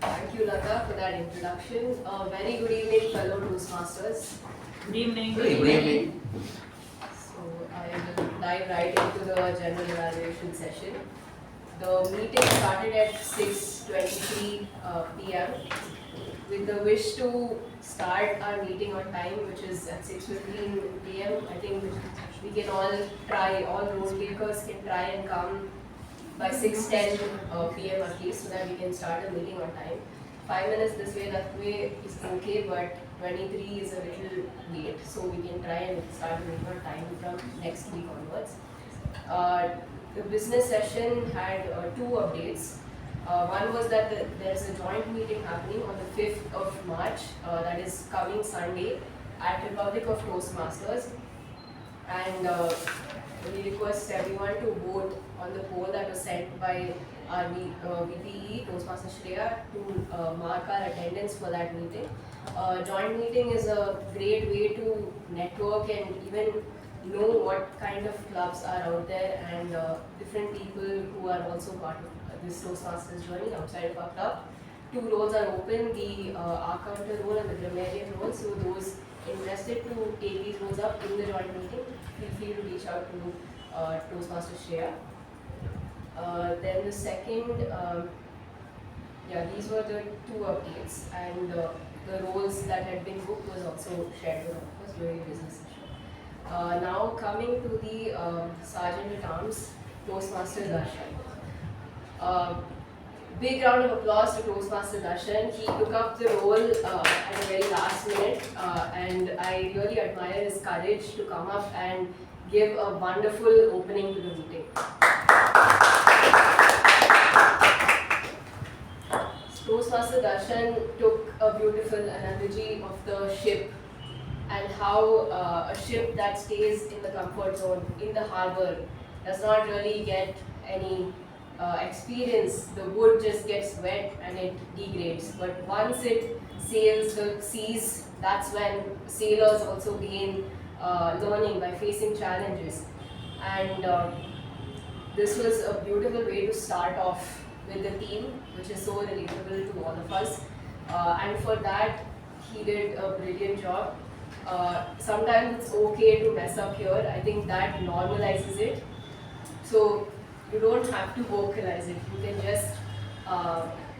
Thank you, Latha, for that introduction. Very good evening, fellow Toastmasters. Good evening. Good evening. So I will dive right into the general evaluation session. The meeting started at 6:23 p.m. with the wish to start our meeting on time, which is at 6:15 p.m. I think we can all try, all role takers can try and come by 6:10 p.m. at least, so that we can start the meeting on time. 5 minutes this way, that way is okay, but 23 is a little late, so we can try and start the meeting on time from next week onwards. The business session had two updates. One was that there's a joint meeting happening on the 5th of March, that is coming Sunday, at Republic of Toastmasters. And we request everyone to vote on the poll that was sent by our VPE, Toastmaster Shreya, to mark our attendance for that meeting. Joint meeting is a great way to network and even know what kind of clubs are out there, and different people who are also part of this Toastmasters journey outside of our club. Two roles are open, the accountant role and the grammarian role. So those interested to take these roles up in the joint meeting, feel free to reach out to Toastmaster Shreya. Then the second, these were the two updates, and the roles that had been booked was also shared with all of us during business session. Now coming to the Sergeant at Arms, Toastmaster Darshan. Big round of applause to Toastmaster Darshan. He took up the role at the very last minute, and I really admire his courage to come up and give a wonderful opening to the meeting. Toastmaster Darshan took a beautiful analogy of the ship and how a ship that stays in the comfort zone, in the harbor, does not really get any experience. The wood just gets wet and it degrades. But once it sails the seas, that's when sailors also gain learning by facing challenges. And this was a beautiful way to start off with the team, which is so relatable to all of us. And for that, he did a brilliant job. Sometimes it's okay to mess up here. I think that normalizes it. So you don't have to vocalize it. You can just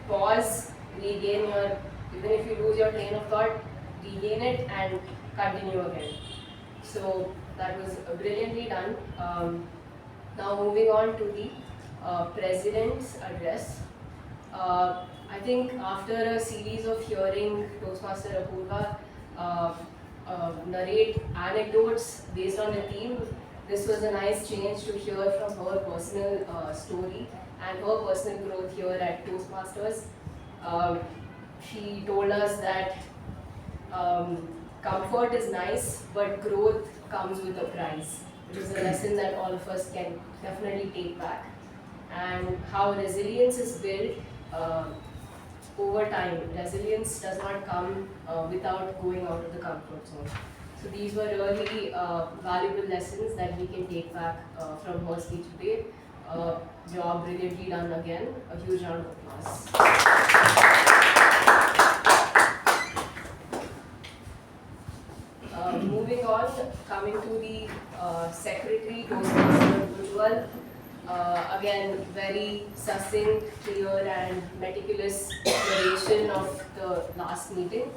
pause, regain your, even if you lose your train of thought, regain it and continue again. So that was brilliantly done. Now moving on to the President's address. I think after a series of hearing Toastmaster Apoorva narrate anecdotes based on the theme, this was a nice change to hear from her personal story and her personal growth here at Toastmasters. She told us that comfort is nice, but growth comes with a price, which is a lesson that all of us can definitely take back. And how resilience is built over time. Resilience does not come without going out of the comfort zone. So these were really valuable lessons that we can take back from her speech today. Job brilliantly done again. A huge round of applause. Moving on, coming to the Secretary, Toastmaster Ujwal. Again, very succinct, clear and meticulous narration of the last meeting.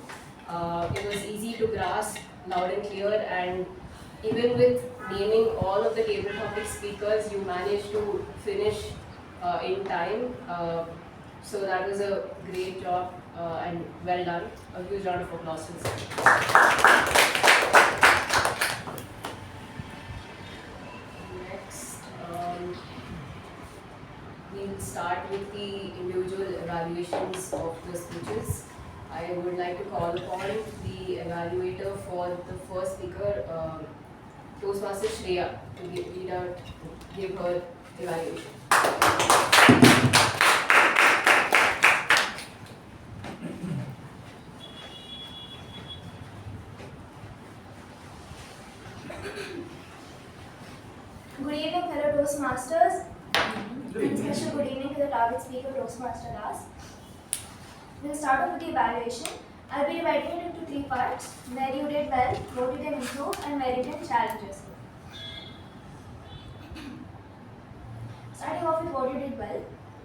It was easy to grasp loud and clear, and even with naming all of the table topic speakers, you managed to finish in time. So that was a great job and well done. A huge round of applause to this. Next, we'll start with the individual evaluations of the speeches. I would like to call upon the evaluator for the first speaker, Toastmaster Shreya, to give her evaluation. Good evening, fellow Toastmasters. And special good evening to the target speaker, Toastmaster Das. We'll start off with the evaluation. I'll be dividing it into 3 parts: where you did well, what you can improve, and where you can challenge yourself. Starting off with what you did well.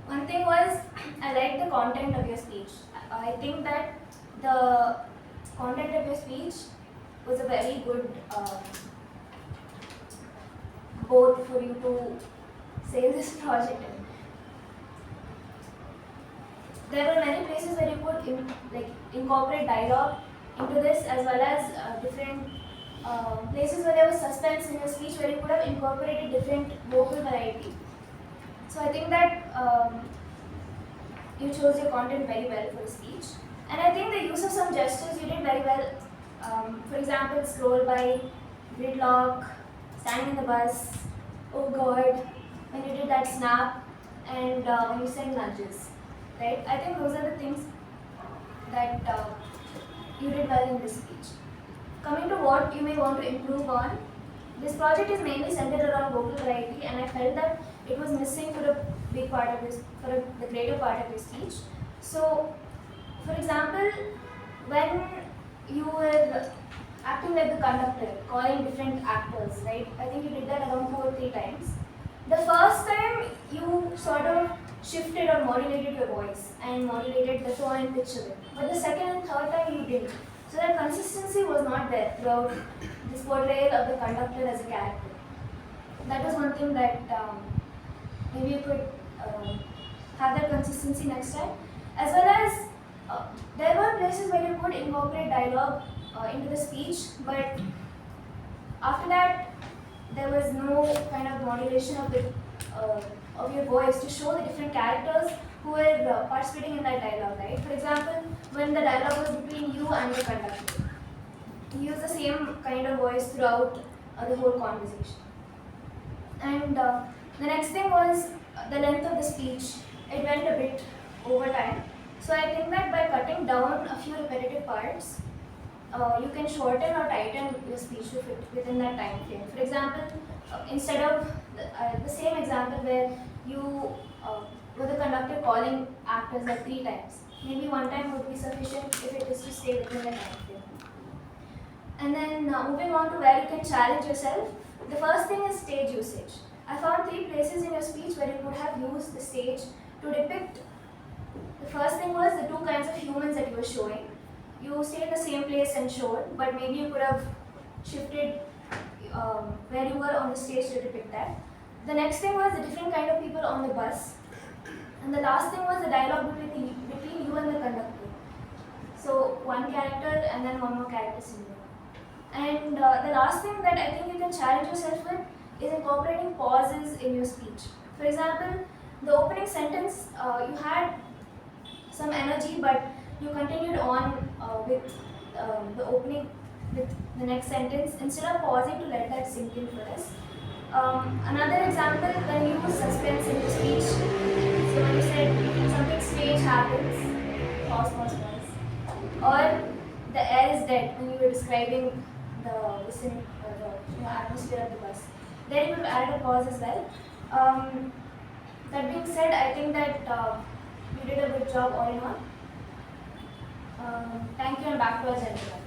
One thing was, I liked the content of your speech. I think that the content of your speech was a very good board for you to say this project in. There were many places where you could incorporate dialogue into this, as well as different places where there was suspense in your speech, where you could have incorporated different vocal variety. So I think that you chose your content very well for the speech. And I think the use of some gestures you did very well. For example, scroll by, gridlock, standing in the bus, oh god, when you did that snap, and when you said nudges. Right? I think those are the things that you did well in this speech. Coming to what you may want to improve on, this project is mainly centered around vocal variety, and I felt that it was missing for a big part of this, the greater part of your speech. So, for example, when you were acting like the conductor, calling different actors, right? I think you did that around 2 or 3 times. The first time you sort of shifted or modulated your voice and modulated the tone and pitch of it. But the second and third time you didn't. So that consistency was not there throughout this portrayal of the conductor as a character. That was one thing that maybe you could have that consistency next time. As well as there were places where you could incorporate dialogue into the speech, but after that there was no kind of modulation of your voice to show the different characters who were participating in that dialogue, right? For example, when the dialogue was between you and the conductor, you use the same kind of voice throughout the whole conversation. And the next thing was the length of the speech. It went a bit over time. So I think that by cutting down a few repetitive parts, you can shorten or tighten your speech to fit within that time frame. For example, instead of the same example where you were the conductor calling actors like 3 times, maybe 1 time would be sufficient if it is to stay within the time frame. And then moving on to where you can challenge yourself, the first thing is stage usage. I found 3 places in your speech where you could have used the stage to depict. The first thing was the 2 kinds of humans that you were showing. You stayed in the same place and showed, but maybe you could have shifted where you were on the stage to depict that. The next thing was the different kind of people on the bus. And the last thing was the dialogue between you and the conductor. So 1 character and then 1 more character similar. And the last thing that I think you can challenge yourself with is incorporating pauses in your speech. For example, the opening sentence, you had some energy, but you continued on with the opening, with the next sentence, instead of pausing to let that sink in first. Another example, when you use suspense in your speech, so when you said something strange happens, pause, or the air is dead, when you were describing the atmosphere of the bus. There you could add a pause as well. That being said, I think that you did a good job all in all. Thank you, and back to our gentleman.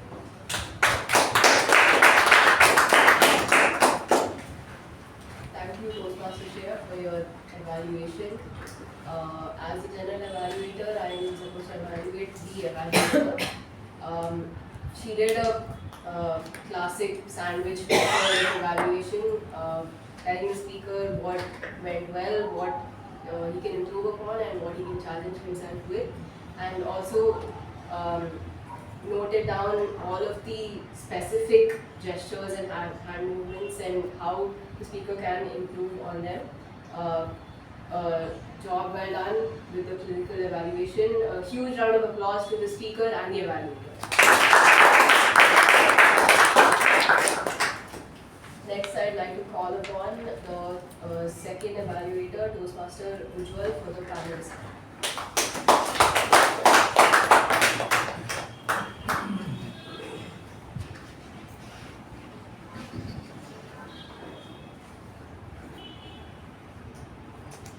Thank you, Toastmaster Shreya, for your evaluation. As a general evaluator, I am supposed to evaluate the evaluator. She did a classic sandwich method evaluation, telling the speaker what went well, what he can improve upon, and what he can challenge himself with, and also noted down all of the specific gestures and hand movements and how the speaker can improve on them. Job well done with the clinical evaluation. A huge round of applause to the speaker and the evaluator. Next, I'd like to call upon the second evaluator, Toastmaster Ujwal, for the panel discussion.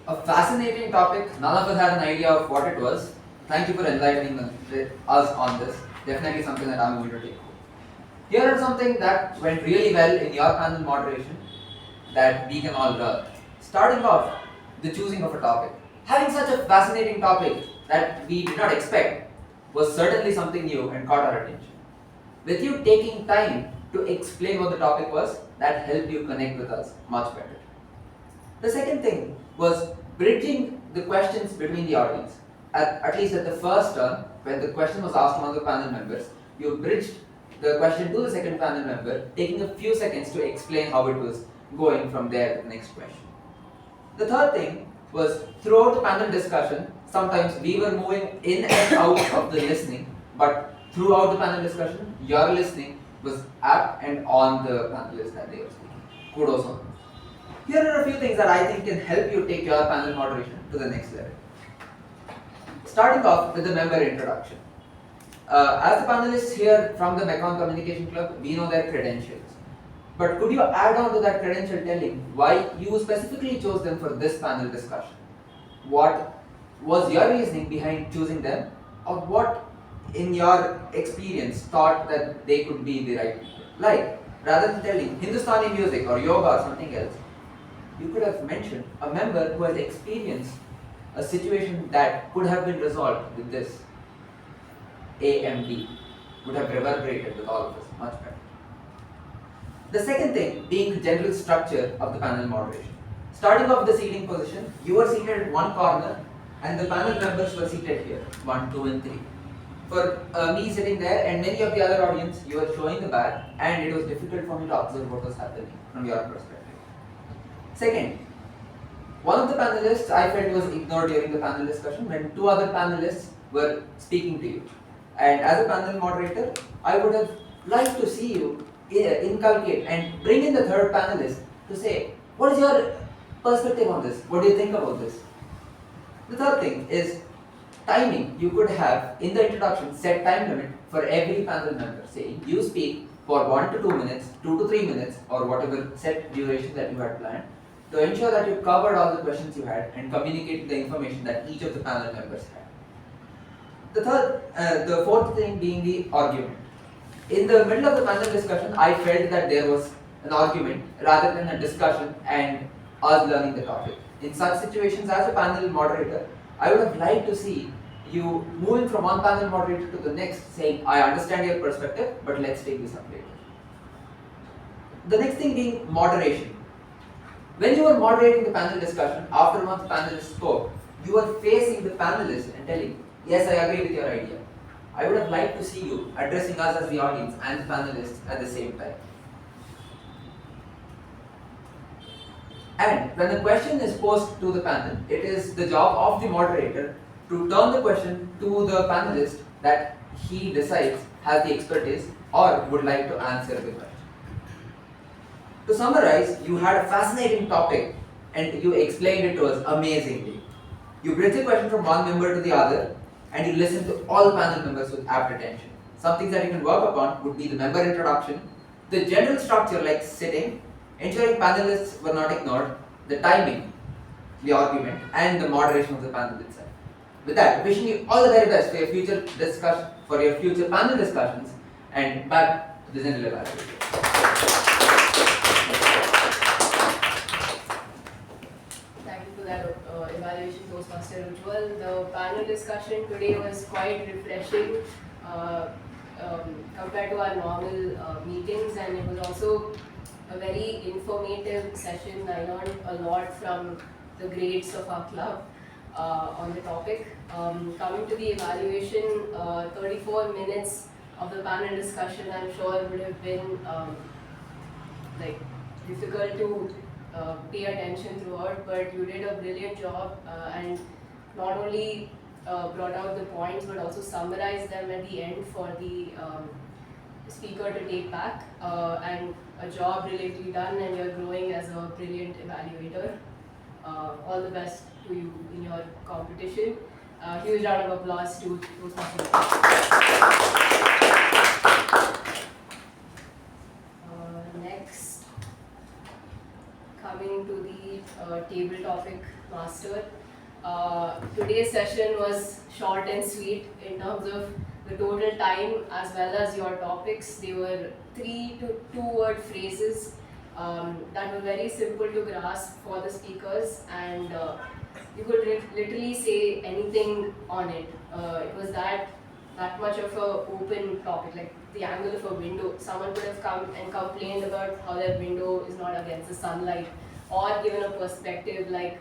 A fascinating topic. None of us had an idea of what it was. Thank you for enlightening us on this. Definitely something that I'm going to take. Here is something that went really well in your panel moderation that we can all learn. Starting off, the choosing of a topic. Having such a fascinating topic that we did not expect was certainly something new and caught our attention. With you taking time to explain what the topic was, that helped you connect with us much better. The second thing was bridging the questions between the audience. At least at the first turn, when the question was asked to one of the panel members, you bridged the question to the second panel member, taking a few seconds to explain how it was going from there to the next question. The third thing was throughout the panel discussion, sometimes we were moving in and out of the listening, but throughout the panel discussion, your listening was apt and on the panelists that they were speaking. Kudos on. Here are a few things that I think can help you take your panel moderation to the next level. Starting off with the member introduction. As the panelists here from the Mekong Communication Club, we know their credentials. But could you add on to that credential telling why you specifically chose them for this panel discussion? What was your reasoning behind choosing them, or what in your experience thought that they could be the right people? Like, rather than telling Hindustani music or yoga or something else, you could have mentioned a member who has experienced a situation that could have been resolved with this. A and B would have reverberated with all of us much better. The second thing being the general structure of the panel moderation. Starting off with the seating position, you were seated at one corner and the panel members were seated here, 1, 2 and 3. For me sitting there and many of the other audience, you were showing the back and it was difficult for me to observe what was happening from your perspective. Second, one of the panelists I felt was ignored during the panel discussion when two other panelists were speaking to you. And as a panel moderator, I would have liked to see you inculcate and bring in the third panelist to say, what is your perspective on this? What do you think about this? The third thing is timing. You could have in the introduction set time limit for every panel member, saying you speak for 1 to 2 minutes, 2 to 3 minutes, or whatever set duration that you had planned, to ensure that you covered all the questions you had and communicated the information that each of the panel members had. The fourth thing being the argument. In the middle of the panel discussion, I felt that there was an argument rather than a discussion and us learning the topic. In such situations, as a panel moderator, I would have liked to see you moving from one panel moderator to the next, saying, I understand your perspective, but let's take this up later. The next thing being moderation. When you were moderating the panel discussion, after one of the panelists spoke, you were facing the panelists and telling, yes, I agree with your idea. I would have liked to see you addressing us as the audience and the panelists at the same time. And when a question is posed to the panel, it is the job of the moderator to turn the question to the panelist that he decides has the expertise or would like to answer the question. To summarize, you had a fascinating topic and you explained it to us amazingly. You bridged the question from one member to the other and you listened to all panel members with apt attention. Some things that you can work upon would be the member introduction, the general structure like sitting, ensuring panelists were not ignored, the timing, the argument, and the moderation of the panel itself. With that, wishing you all the very best for your future discussion, for your future panel discussions, and back to the general evaluation. Thank you for that evaluation, Toastmaster Ujwal. The panel discussion today was quite refreshing. compared to our normal meetings, and it was also a very informative session. I learned a lot from the greats of our club on the topic. Coming to the evaluation, 34 minutes of the panel discussion, I'm sure would have been like difficult to pay attention throughout, but you did a brilliant job and not only brought out the points but also summarized them at the end for the speaker to take back, and a job brilliantly done, and you're growing as a brilliant evaluator. All the best to you in your competition. Huge round of applause to Toastmasters. Next, coming to the table topic master. Today's session was short and sweet in terms of the total time as well as your topics. They were 3 to 2 word phrases that were very simple to grasp for the speakers, and you could literally say anything on it. It was that much of an open topic, like the angle of a window. Someone could have come and complained about how their window is not against the sunlight, or given a perspective like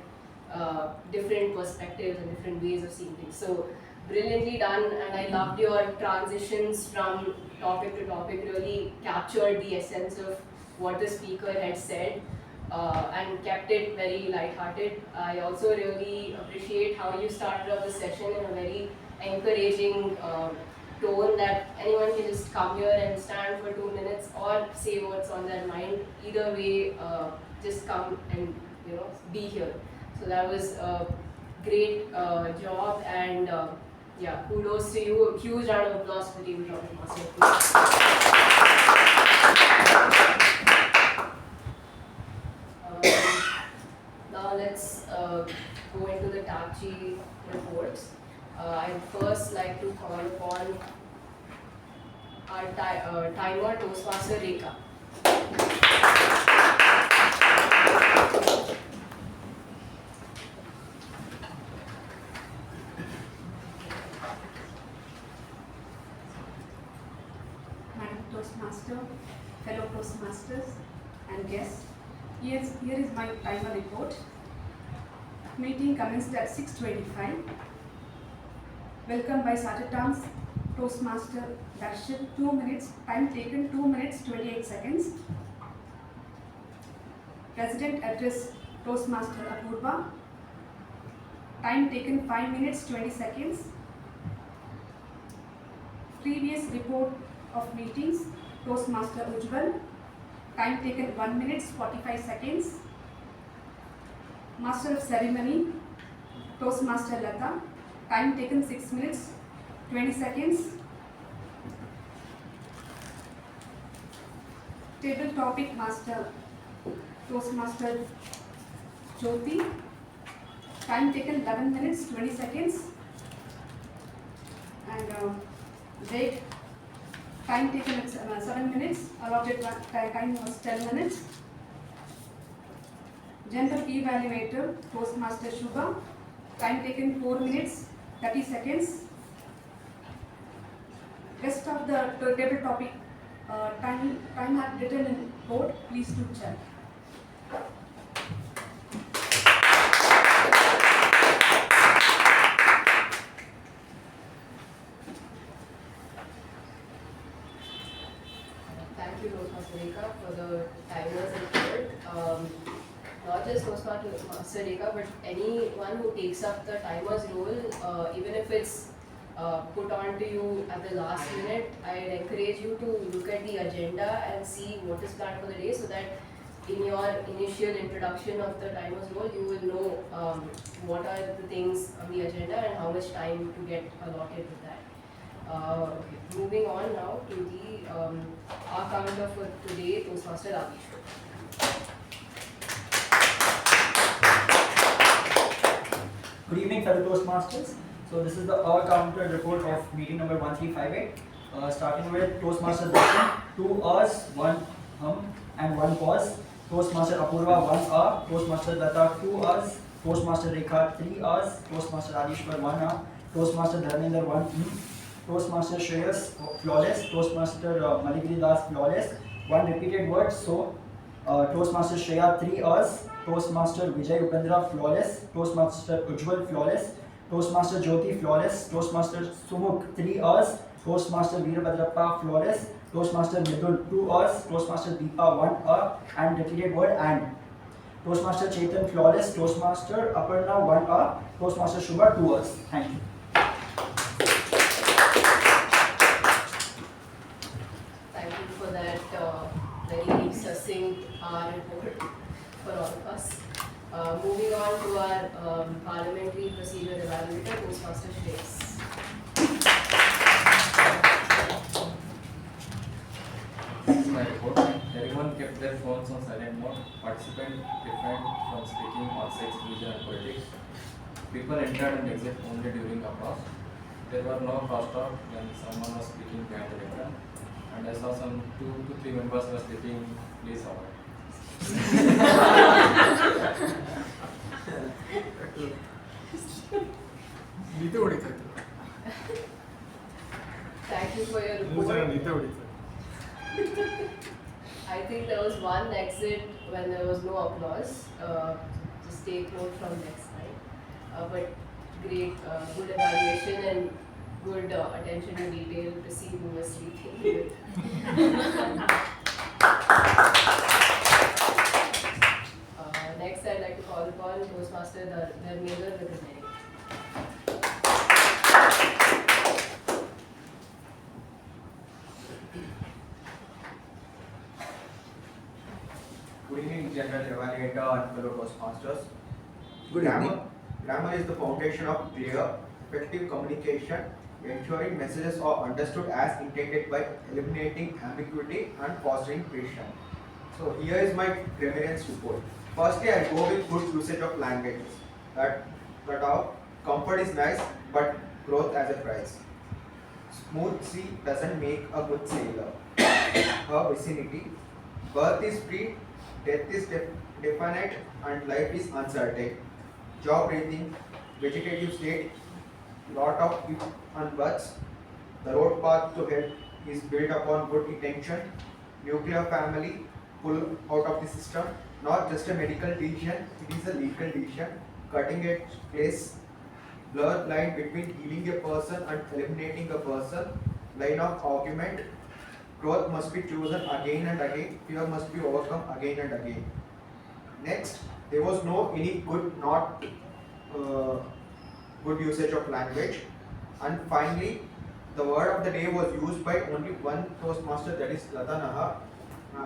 different perspectives and different ways of seeing things. So brilliantly done, and I loved your transitions from topic to topic. Really captured the essence of what the speaker had said and kept it very light-hearted. I also really appreciate how you started off the session in a very encouraging tone, that anyone can just come here and stand for 2 minutes or say what's on their mind. Either way, just come and be here. So that was a great job, and yeah, kudos to you. A huge round of applause for Table Topic Master. Now let's go into the TAPG reports. I'd first like to call upon our timer, Toastmaster Rekha. Madam Toastmaster, fellow Toastmasters and guests, here is my timer report. Meeting commenced at 6:25. Welcome by Saturdays, Toastmaster Darshan, 2 minutes, time taken 2 minutes 28 seconds. President address Toastmaster Apoorva, time taken 5 minutes 20 seconds. Previous report of meetings, Toastmaster Ujwal, time taken 1 minute 45 seconds. Master of Ceremony, Toastmaster Latha, time taken 6 minutes 20 seconds. Table Topic Master, Toastmaster Jyothi, time taken 11 minutes 20 seconds. And break, time taken at 7 minutes, allotted time was 10 minutes. General Evaluator, Toastmaster Shuba, time taken 4 minutes 30 seconds. Rest of the table topic time are written in board, please do check. Thank you, Toastmaster Rekha, for the timers report. Not just Toastmaster Rekha, but anyone who takes up the timer's role, even if it's put on to you at the last minute, I'd encourage you to look at the agenda and see what is planned for the day, so that in your initial introduction of the timer's role, you will know what are the things on the agenda and how much time to get allotted with that. Okay. Moving on now to the our counter for today, Toastmaster Aadishwar. Good evening, fellow Toastmasters. So this is the counter report of meeting number 1358. Starting with Toastmaster Darshan, 2 hours, 1 hum and 1 pause. Toastmaster Apoorva, 1 hour. Toastmaster Latha, 2 hours. Toastmaster Rekha, 3 hours. Toastmaster Aadishwar, 1 hour. Toastmaster Dharmender, 1 hum. Toastmaster Shreyas, flawless. Toastmaster Malegiri Das, flawless. One repeated word, so. Toastmaster Shreya, 3 hours. Toastmaster Vijay Upendra, flawless. Toastmaster Ujwal, flawless. Toastmaster Jyothi, flawless. Toastmaster Sumukh, 3 hours. Toastmaster Veerabadrappa, flawless. Toastmaster Mithun, 2 hours. Toastmaster Deepa, 1 hour. And repeated word, and. Toastmaster Chetan, flawless. Toastmaster Aparna, 1 hour. Toastmaster Shuba, 2 hours. Thank you. Thank you for that very succinct report for all of us. Moving on to our parliamentary procedure evaluator, Toastmaster Shreyas. This is my report. Everyone kept their phones on silent mode. Participants refrained from speaking on sex, religion, and politics. People entered and exited only during applause. There were no crosstalk when someone was speaking behind the lectern. And I saw some 2 to 3 members were sleeping. Please avoid. Thank you for your report. I think there was one exit when there was no applause. Just take note from next time. But great, good evaluation and good attention to detail to see who was sleeping. Next, I'd like to call upon Toastmaster Dharmender with the name. Good evening, General Evaluator and fellow Toastmasters. Good evening. Grammar is the foundation of clear, effective communication, ensuring messages are understood as intended by eliminating ambiguity and fostering precision. So here is my Grammarian's report. Firstly, I go with good usage of languages. That are comfort is nice, but growth as a price. Smooth sea doesn't make a good sailor. Her vicinity. Birth is free, death is definite, and life is uncertain. Job breathing, vegetative state, lot of ifs and buts. The road path to health is built upon good intention. Nuclear family, pull out of the system. Not just a medical decision, it is a legal decision. Cutting edge place, blurred line between healing a person and eliminating a person. Line of argument, growth must be chosen again and again, fear must be overcome again and again. Next, there was no any good, not good usage of language. And finally, the word of the day was used by only one Toastmaster, that is Latha.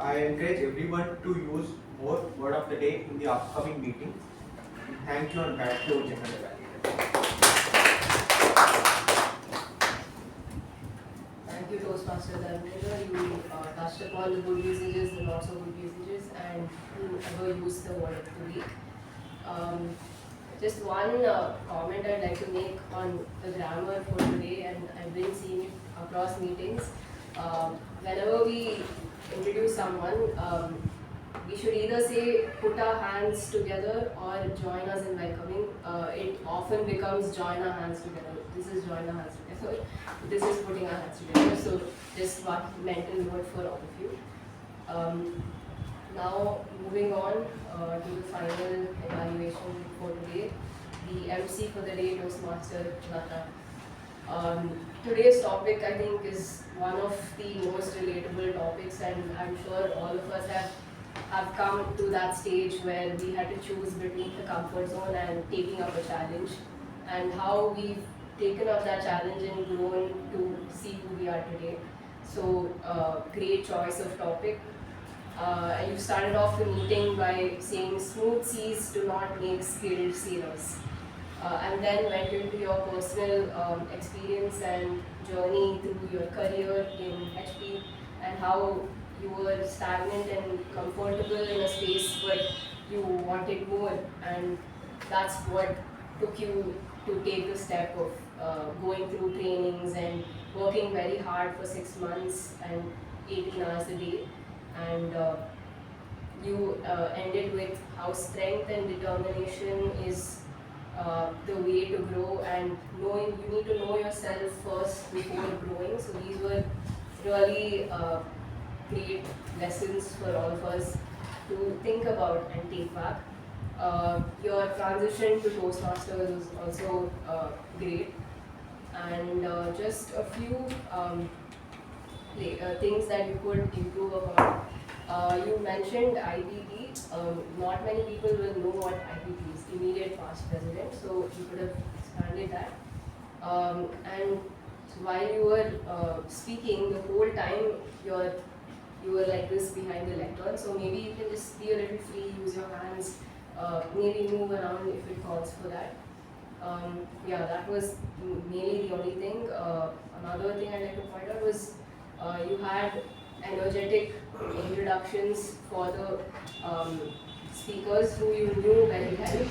I encourage everyone to use more word of the day in the upcoming meeting. Thank you and back to General Evaluator. Thank you, Toastmaster Dharmender. You touched upon the good usages, the not so good usages, and whoever used the word of the week. Just one comment I'd like to make on the grammar for today, and I've been seeing it across meetings. Whenever we introduce someone, we should either say put our hands together or join us in welcoming. It often becomes join our hands together. This is join our hands together. This is putting our hands together. So just one mental note for all of you. Now moving on to the final evaluation for today. The MC for the day, Toastmaster Latha. Today's topic, I think, is one of the most relatable topics, and I'm sure all of us have come to that stage where we had to choose between the comfort zone and taking up a challenge, and how we've taken up that challenge and grown to see who we are today. So, great choice of topic. You started off the meeting by saying smooth seas do not make skilled sailors. And then went into your personal experience and journey through your career in HP, and how you were stagnant and comfortable in a space, but you wanted more, and that's what took you to take the step of going through trainings and working very hard for 6 months and 18 hours a day, and you ended with how strength and determination is the way to grow, and knowing you need to know yourself first before growing. So these were really great lessons for all of us to think about and take back. Your transition to Toastmasters was also great, and just a few things that you could improve upon. You mentioned IPP. Not many people will know what IPP is, immediate past president, so you could have expanded that. And while you were speaking, the whole time you were like this behind the lectern, so maybe you can just be a little free, use your hands, maybe move around if it calls for that. Yeah, that was mainly the only thing. Another thing I'd like to point out was you had energetic introductions for the speakers who you knew very well,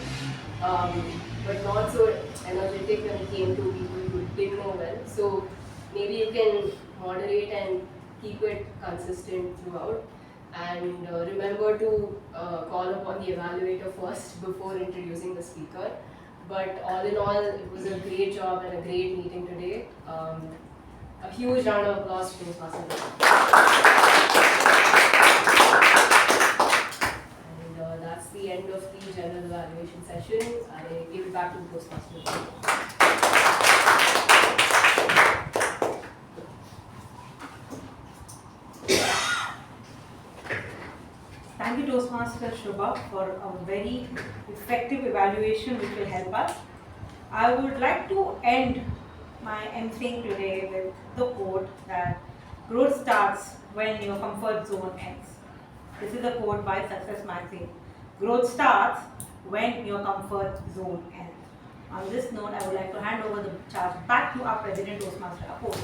but not so energetic when it came to people who didn't know well. So maybe you can moderate and keep it consistent throughout. And remember to call upon the evaluator first before introducing the speaker. But all in all, it was a great job and a great meeting today. A huge round of applause to Toastmasters. And that's the end of the general evaluation session. I give it back to the Toastmasters. Thank you, Toastmaster Shuba, for a very effective evaluation which will help us. I would like to end my emceeing today with the quote that growth starts when your comfort zone ends. This is a quote by Success Magazine. Growth starts when your comfort zone ends. On this note, I would like to hand over the charge back to our President Toastmaster Apoorva.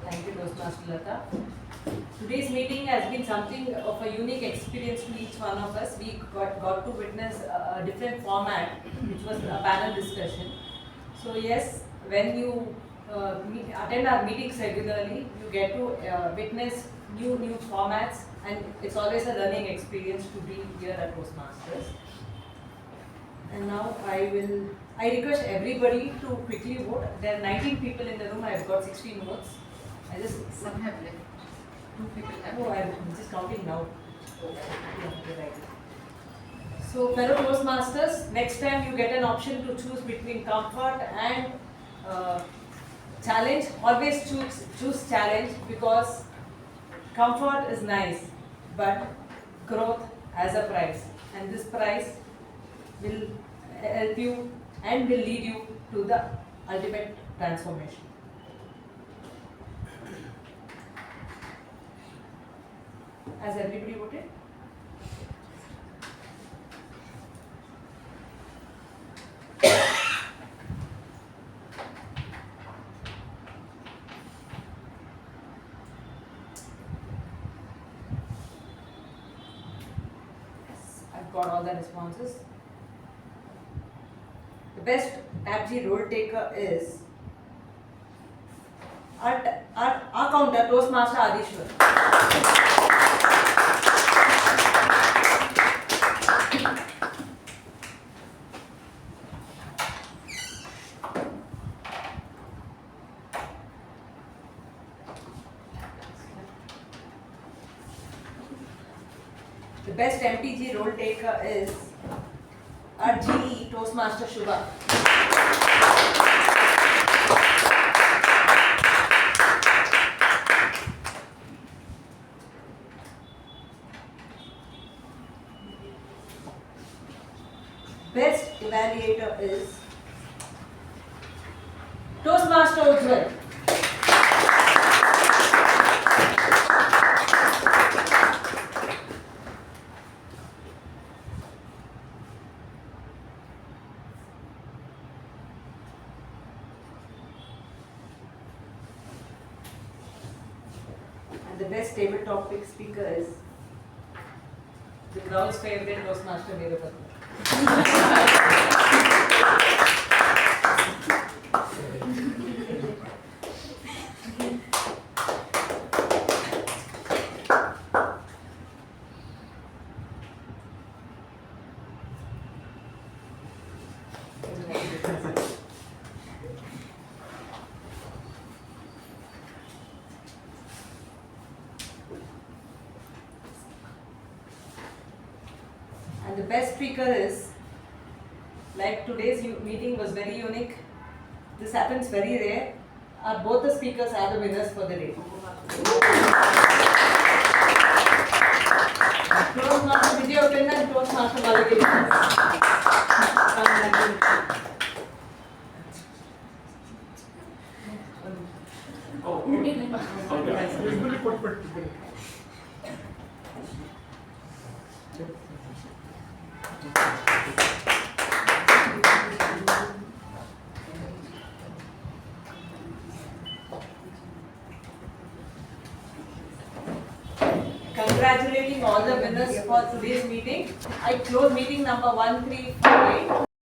Thank you, Toastmaster Latha. Today's meeting has been something of a unique experience to each one of us. We got to witness a different format, which was a panel discussion. So yes, when you attend our meetings regularly, you get to witness new formats, and it's always a learning experience to be here at Toastmasters. And now I request everybody to quickly vote. There are 19 people in the room. I've got 16 votes. Some have left. 2 people have. Oh, I'm just counting now. Yeah, you're right. So, fellow Toastmasters, next time you get an option to choose between comfort and challenge, always choose challenge, because comfort is nice, but growth has a price, and this price will help you and will lead you to the ultimate transformation. Has everybody voted? I've got all the responses. The best TAPG role taker is our counter, Toastmaster Aadishwar. The best MTG role taker is our GE Toastmaster Shuba. Best evaluator is Toastmaster Ujwal. And the best table topic speaker is the crowd's favorite Toastmaster Veerabadrappa. the best speaker is, like today's meeting was very unique. This happens very rare. Both the speakers are the winners for the day. Toastmaster Vijay, Upendra and Toastmaster Malegiri. Congratulating all the winners for today's meeting. I close meeting number 1358.